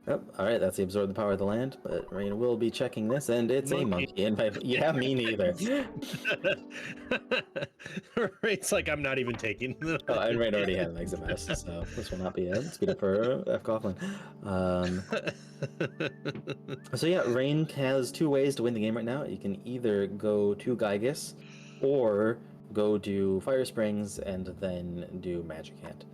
Oh, alright, that's the absorb the power of the land, but Raine will be checking this, and it's a monkey. And yeah, me neither. Raine's like, I'm not even taking them. Oh, and Raine already had an exit vest, so this will not be a speed up for fcoughlin. So yeah, Raine has two ways to win the game right now. You can either go to Gygus, or go do Fire Springs and then do Magic Hand.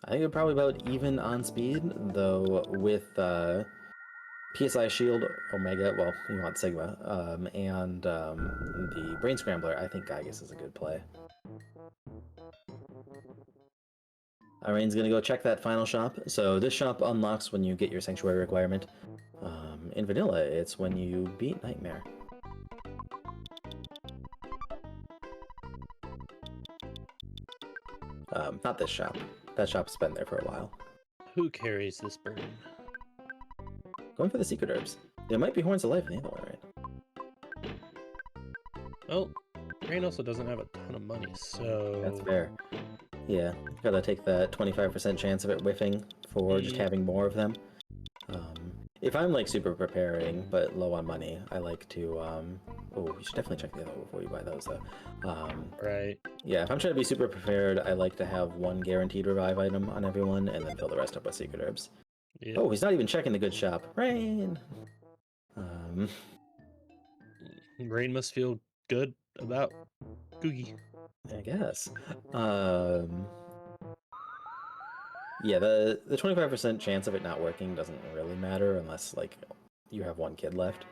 I think they're probably about even on speed, though with PSI Shield, Omega, well, you want Sigma, and the Brain Scrambler, I think Gygus is a good play. Raine's gonna go check that final shop. So this shop unlocks when you get your Sanctuary requirement. In Vanilla, it's when you beat Nightmare. Not this shop. That shop's been there for a while. Who carries this burden? Going for the secret herbs. There might be Horns of Life in the other one, right? Oh, Raine also doesn't have a ton of money, so... That's fair. Yeah, gotta take that 25% chance of it whiffing for just having more of them. If I'm like super preparing but low on money, I like to oh, you should definitely check the other one before you buy those though. Right. Yeah, if I'm trying to be super prepared, I like to have one guaranteed revive item on everyone and then fill the rest up with secret herbs. Yep. Oh, he's not even checking the good shop. Raine! Raine must feel good about Googie. I guess. Yeah, the 25% chance of it not working doesn't really matter unless, like, you have one kid left.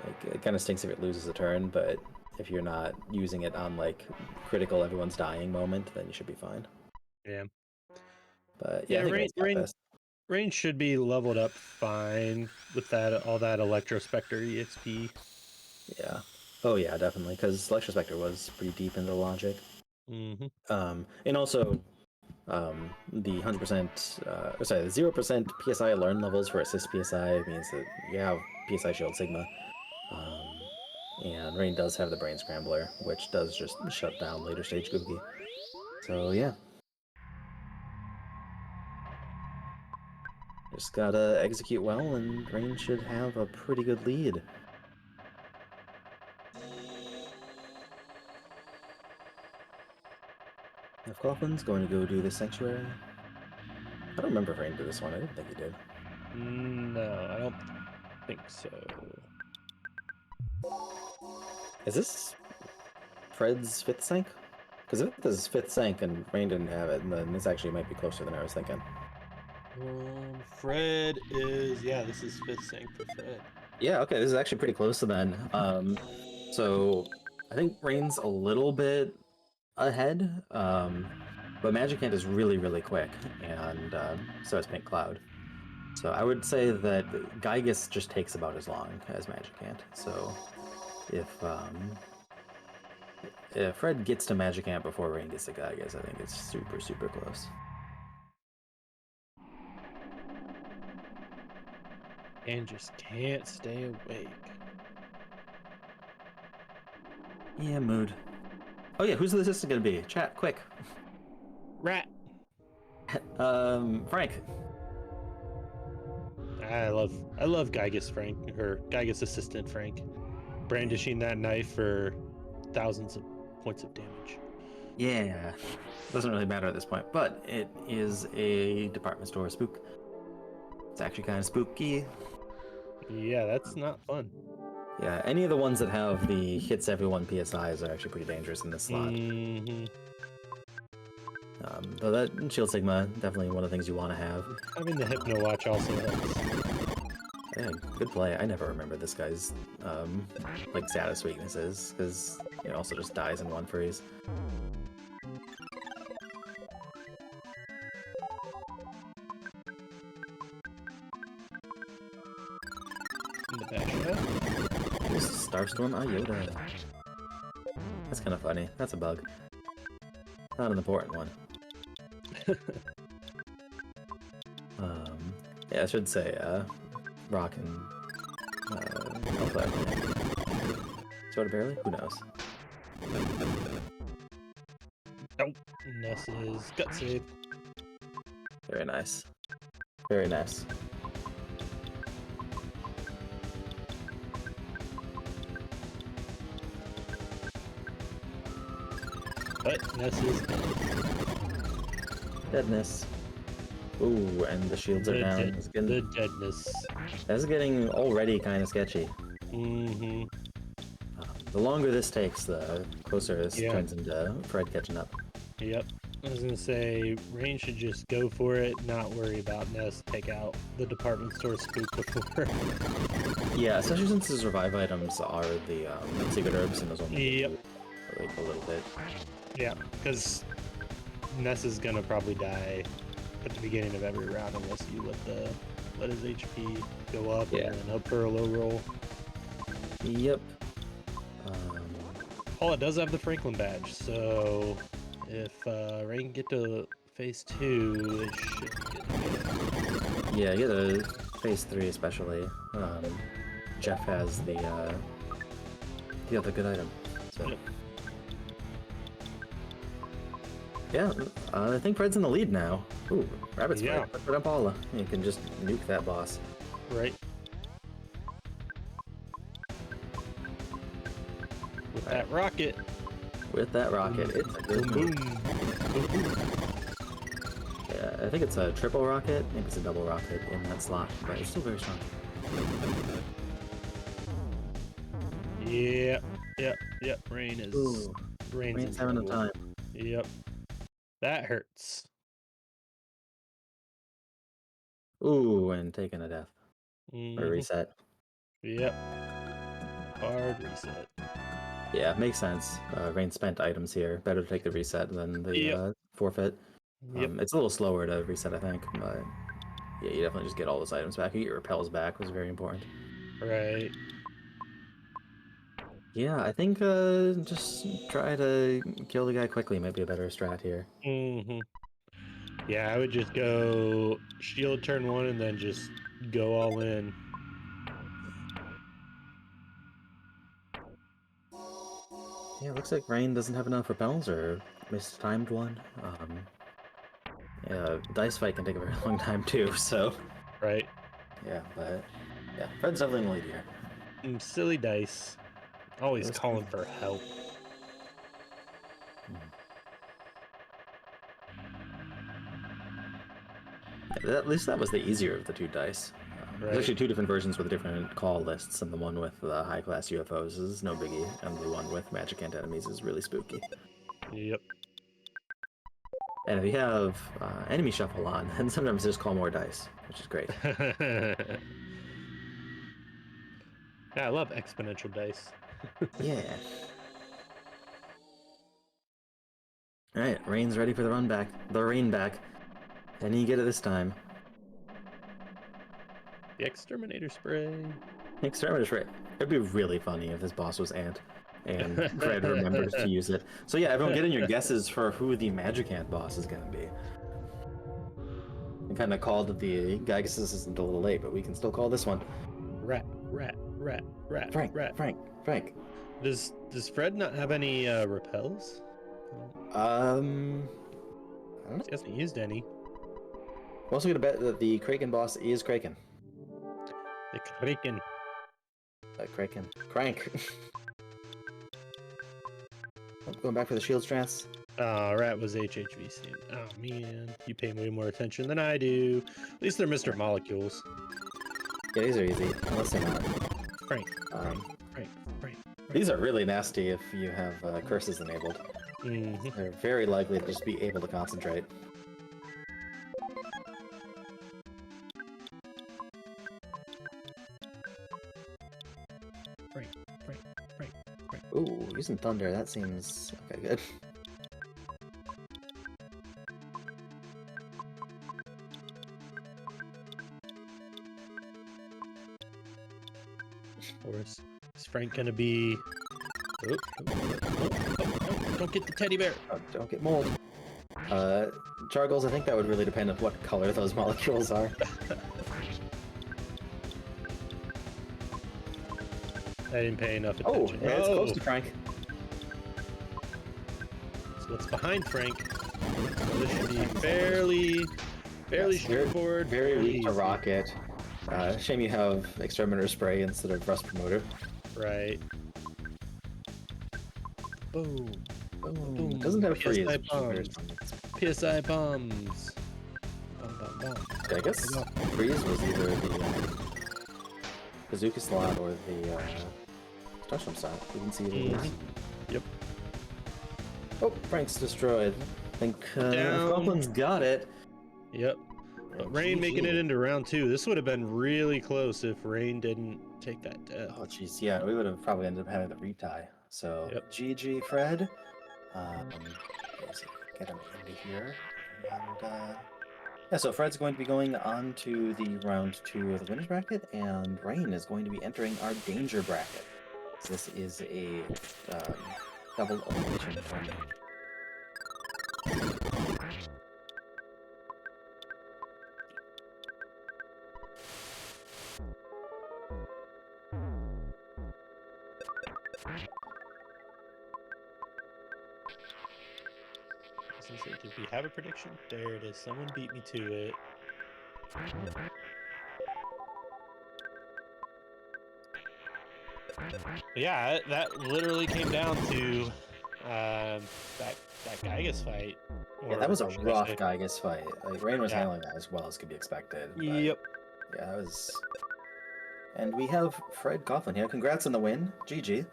Like, it kind of stinks if it loses a turn, but if you're not using it on, like, critical everyone's dying moment, then you should be fine. Yeah. But, yeah, Raine should be leveled up fine with that all that Electrospectre EXP. Yeah. Oh, yeah, definitely, because Electrospectre was pretty deep into the logic. Mm-hmm. And also... the 100%, sorry, the 0% PSI learn levels for assist PSI means that you have PSI Shield Sigma. And Raine does have the Brain Scrambler, which does just shut down later stage Googie. So, yeah. Just gotta execute well, and Raine should have a pretty good lead. fcoghlin's going to go do the Sanctuary. I don't remember if Raine did this one. I didn't think he did. No, I don't think so. Is this Fred's 5th Sank? Because if this is 5th Sank and Raine didn't have it, then this actually might be closer than I was thinking. Fred is... Yeah, this is 5th Sank for Fred. Yeah, okay, this is actually pretty close to then. So I think Raine's a little bit ahead, but Magic Hand is really, really quick, and so is Pink Cloud. So I would say that Gygus just takes about as long as Magic Hand. So if Fred gets to Magic Hand before Raine gets to Gygus, I think it's super, super close. And just can't stay awake. Yeah, mood. Oh yeah, who's the assistant gonna be? Chat, quick. Rat. Frank. I love Gygus Frank, or Gygus assistant Frank, brandishing that knife for thousands of points of damage. Yeah, doesn't really matter at this point, but it is a department store spook. It's actually kind of spooky. Yeah, that's not fun. Yeah, any of the ones that have the hits everyone PSIs are actually pretty dangerous in this slot. Mm-hmm. Though that Shield Sigma, definitely one of the things you want to have. Having the Hypno Watch also helps. Yeah, good play. I never remember this guy's like status weaknesses because it also just dies in one freeze. In the back shot. Starstorm Iota. That's kind of funny. That's a bug. Not an important one. Yeah, I should say, Rock and, sort of barely? Who knows? Oh, Ness's gut save. Very nice. Very nice. But Ness is dead. Deadness. Ooh, and the shields are down. The deadness. That's getting already kind of sketchy. Mm-hmm. The longer this takes, the closer this turns into Fred catching up. Yep. I was gonna say, Raine should just go for it, not worry about Ness, take out the department store spook before. Yeah, especially since his revive items are the secret herbs and those only like a little bit. Yeah, because Ness is gonna probably die at the beginning of every round unless you let his HP go up and then hope for a low roll. Yep. Paula does have the Franklin badge, so if Raine can get to phase 2, they should get good. Yeah, get a phase 3 especially. Jeff has the other good item. So. Yep. Yeah, I think Fred's in the lead now. Ooh, Rabbit's yeah. Put up Paula. You can just nuke that boss. Right. With that rocket. With that rocket, it's a good boom, move. boom. Yeah, I think it's a triple rocket. Maybe it's a double rocket in that slot, but it's still very strong. Yep. Raine is. Ooh, Raine's having a time. Yep. That hurts. Ooh, and taking a death. Or reset. Yep. Hard reset. Yeah, makes sense. Raine spent items here. Better to take the reset than the forfeit. Yep. It's a little slower to reset, I think, but yeah, you definitely just get all those items back. You get your repels back, was very important. Right. Yeah, I think just try to kill the guy quickly might be a better strat here. Yeah, I would just go shield turn 1 and then just go all in. Yeah, it looks like Raine doesn't have enough repels or mistimed one. Yeah, dice fight can take a very long time too, so. Right. Yeah, but yeah, Fred's definitely in the lead here. Silly dice. Always calling for help. At least that was the easier of the two dice. There's actually two different versions with different call lists, and the one with the high-class UFOs is no biggie, and the one with magic ant enemies is really spooky. Yep. And if you have enemy shuffle on, then sometimes just call more dice, which is great. Yeah, I love exponential dice. Yeah. Alright, Raine's ready for the run back. The Raine back. Can he get it this time? The exterminator spray. Exterminator spray. It'd be really funny if this boss was Ant, and Fred remembers to use it. So yeah, everyone get in your guesses for who the Magic Ant boss is gonna be. We kind of called the Gygas Assistant a little late, but we can still call this one. Rat. Frank. Does Fred not have any repels? I don't know. He hasn't used any. I'm also gonna bet that the Kraken boss is Kraken. The Kraken. Kraken. Crank. Going back for the shield strats. Rat was HHVC. Oh man, you pay way more attention than I do. At least they're Mr. Molecules. Yeah, these are easy, unless they're not. Frank. These are really nasty if you have curses enabled. They're very likely to just be able to concentrate. Frank. Ooh, using thunder, that seems okay, good. Or is Frank gonna be... Oh, don't get the teddy bear. Oh, don't get mold. Chargles, I think that would really depend on what color those molecules are. I didn't pay enough Oh, attention. yeah, it's close to Frank. So what's behind Frank? So this should be fairly straightforward. Very weak easy. to rocket. Shame you have exterminator spray instead of rust promoter. Right. Boom. Boom. It doesn't have freeze. PSI bombs. PSI bombs. Bum. I guess freeze was either the bazooka slot or the touchdown slot. We didn't see it. Yep. Oh, Frank's destroyed. I think fcoughlin got it. Yep. But Raine making it into round 2. This would have been really close if Raine didn't take that death. Oh, jeez, yeah, we would have probably ended up having the retie. So, Yep. GG, Fred. Let's get him into here. And, yeah, so Fred's going to be going on to the round 2 of the winners bracket, and Raine is going to be entering our danger bracket. So this is a double elimination tournament. Did we have a prediction? There it is. Someone beat me to it. Yeah, that literally came down to that Gygus fight. Yeah, that was a rough Gygus fight. Like, Raine was Yeah. handling that as well as could be expected. But, Yep. yeah, that was... And we have Fred Coughlin here. Congrats on the win. GG.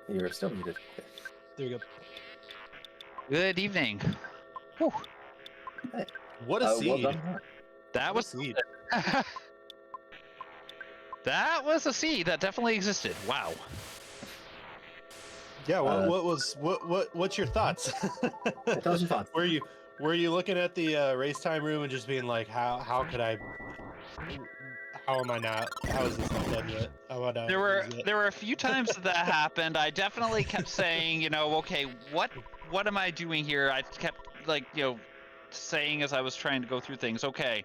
You're still muted. There we go. Good evening. Whew. What a seed. Well done. That was seed. that was a seed that definitely existed. Wow. Yeah. What's your thoughts? That was fun. Were you looking at the race time room and just being like, how could I? How am I not? How is this not done yet? There were a few times that happened. I definitely kept saying, okay, what am I doing here? I kept saying as I was trying to go through things, okay,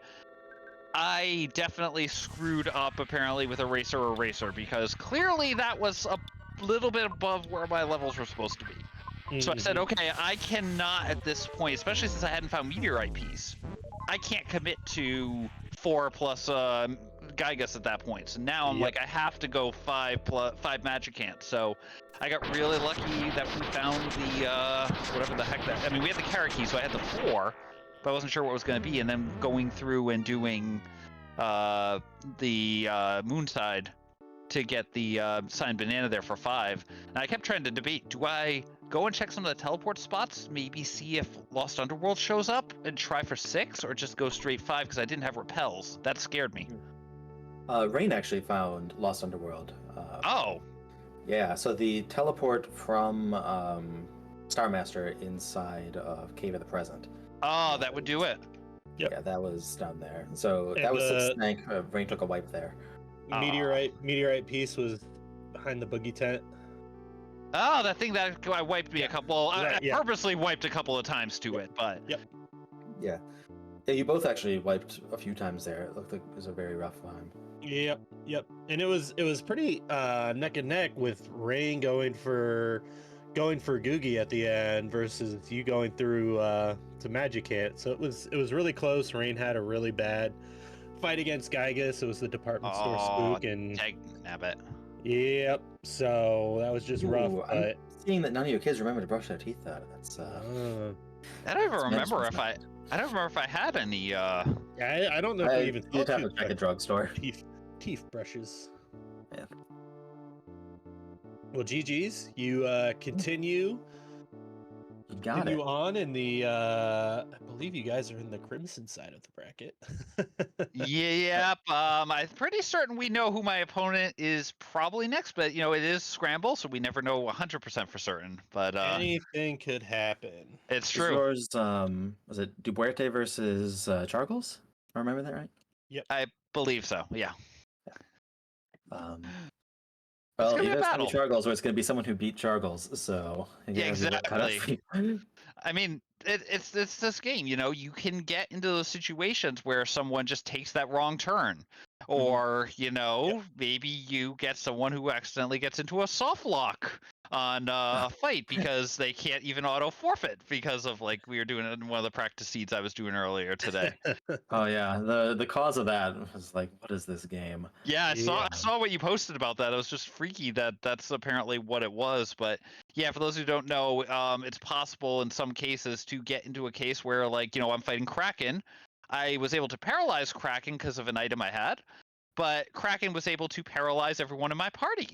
I definitely screwed up apparently with eraser because clearly that was a little bit above where my levels were supposed to be. So I said, okay, I cannot at this point, especially since I hadn't found meteorite piece, I can't commit to 4 plus Gygus at that point. So now I'm like, I have to go 5 magic cans. So I got really lucky that we found the whatever the heck that. I mean, we had the carrot key, so I had the 4, but I wasn't sure what it was going to be. And then going through and doing the Moonside to get the signed banana there for 5. And I kept trying to debate: do I go and check some of the teleport spots, maybe see if Lost Underworld shows up and try for 6, or just go straight 5 because I didn't have repels? That scared me. Raine actually found Lost Underworld. Oh. Yeah, so the teleport from Starmaster inside of Cave of the Present. Oh, that would do it. Yep. Yeah, that was down there. So And that was 6th rank. Raine took a wipe there. Meteorite piece was behind the boogie tent. Oh, that thing that I wiped me a couple. I purposely wiped a couple of times to it, but. Yep. Yeah. Yeah, you both actually wiped a few times there. It looked like it was a very rough time. Yep. And it was pretty neck and neck with Raine going for Googie at the end versus you going through to Magicant. So it was really close. Raine had a really bad fight against Gygus. It was the department store spook and nabbit. Yep. So that was just rough. I'm seeing that none of your kids remember to brush their teeth though. That's I don't even remember if I don't remember if I had any I don't know if we even you'd have to check a drugstore. teeth brushes. Yeah. Well, GG's. You continue You got it. on in the. I believe you guys are in the crimson side of the bracket. Yep. I'm pretty certain we know who my opponent is probably next, but it is Scramble, so we never know 100% for certain. But Anything could happen. it's Is true. yours was it Dubuerte versus Chargles? I remember that right? I believe so. Yeah. Um, It's well, gonna be a either it's gonna battle. be Chargles or it's gonna be someone who beat Chargles. So you Yeah, gotta be well cut out exactly. for you. I mean, it's this game. You can get into those situations where someone just takes that wrong turn, or maybe you get someone who accidentally gets into a soft lock on a fight because they can't even auto forfeit because of like we were doing it in one of the practice seeds I was doing earlier today. Oh yeah, the cause of that was like, what is this game? Yeah, Yeah. I saw what you posted about that. It was just freaky that that's apparently what it was. But yeah, for those who don't know, it's possible in some cases to get into a case where, like, I'm fighting Kraken. I was able to paralyze Kraken because of an item I had, but Kraken was able to paralyze everyone in my party.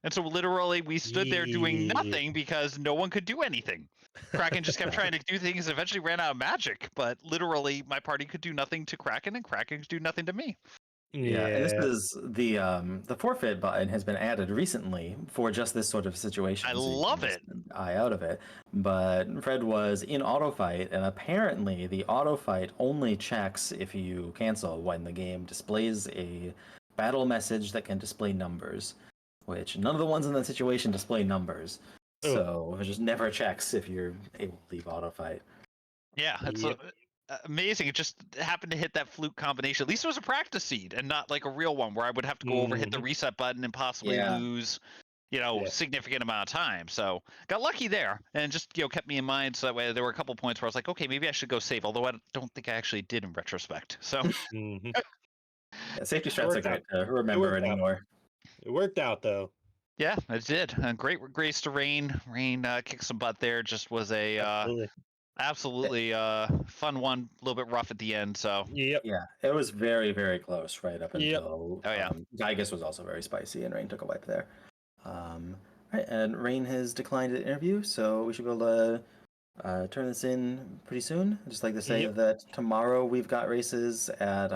And so literally we stood there doing nothing because no one could do anything. Kraken just kept trying to do things and eventually ran out of magic, but literally my party could do nothing to Kraken and Kraken could do nothing to me. Yeah, and this is the forfeit button has been added recently for just this sort of situation. I So you love can just it. eye out of it. But Fred was in auto fight, and apparently the auto fight only checks if you cancel when the game displays a battle message that can display numbers, which none of the ones in that situation display numbers. So it just never checks if you're able to leave auto fight. Yeah, it's Yep. amazing. It just happened to hit that fluke combination. At least it was a practice seed and not like a real one where I would have to go over, hit the reset button, and possibly Yeah. lose, significant amount of time. So got lucky there, and just kept me in mind. So that way, there were a couple points where I was like, okay, maybe I should go save. Although I don't think I actually did in retrospect. So Yeah, safety strats are worked great out. to remember worked out. anymore. It worked out though. yeah, it did. Great grace to Raine. Raine kicked some butt there. Just was a absolutely fun one. A little bit rough at the end. So Yep. Yeah, it was very, very close right up Yep. until Oh, yeah. Gygus was also very spicy, and Rain took a wipe there. Right, and Rain has declined an interview, so we should be able to turn this in pretty soon. I'd just like to say Yep. that tomorrow we've got races at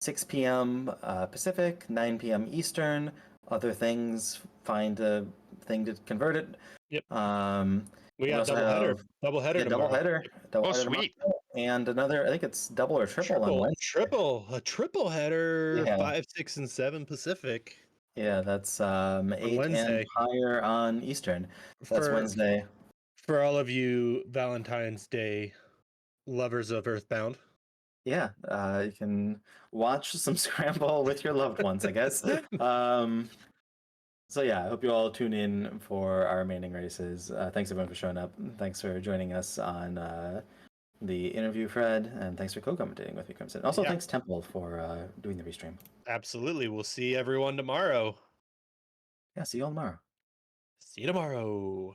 6 p.m. Pacific, 9 p.m. Eastern. Other things, find a thing to convert it. Yep. We got also double header double tomorrow. header, Oh, sweet. and another. I think it's double or triple on Wednesday. A triple header, Yeah. 5, 6, and 7 Pacific. Yeah, that's 8 and Wednesday. higher on Eastern. That's Wednesday. For all of you Valentine's Day lovers of Earthbound. Yeah, you can watch some Scramble with your loved ones, I guess. So yeah, I hope you all tune in for our remaining races. Thanks everyone for showing up. Thanks for joining us on the interview, Fred, and thanks for co-commentating with me, Crimson. Also, thanks Temple for doing the restream. Absolutely. We'll see everyone tomorrow. Yeah, see you all tomorrow. See you tomorrow.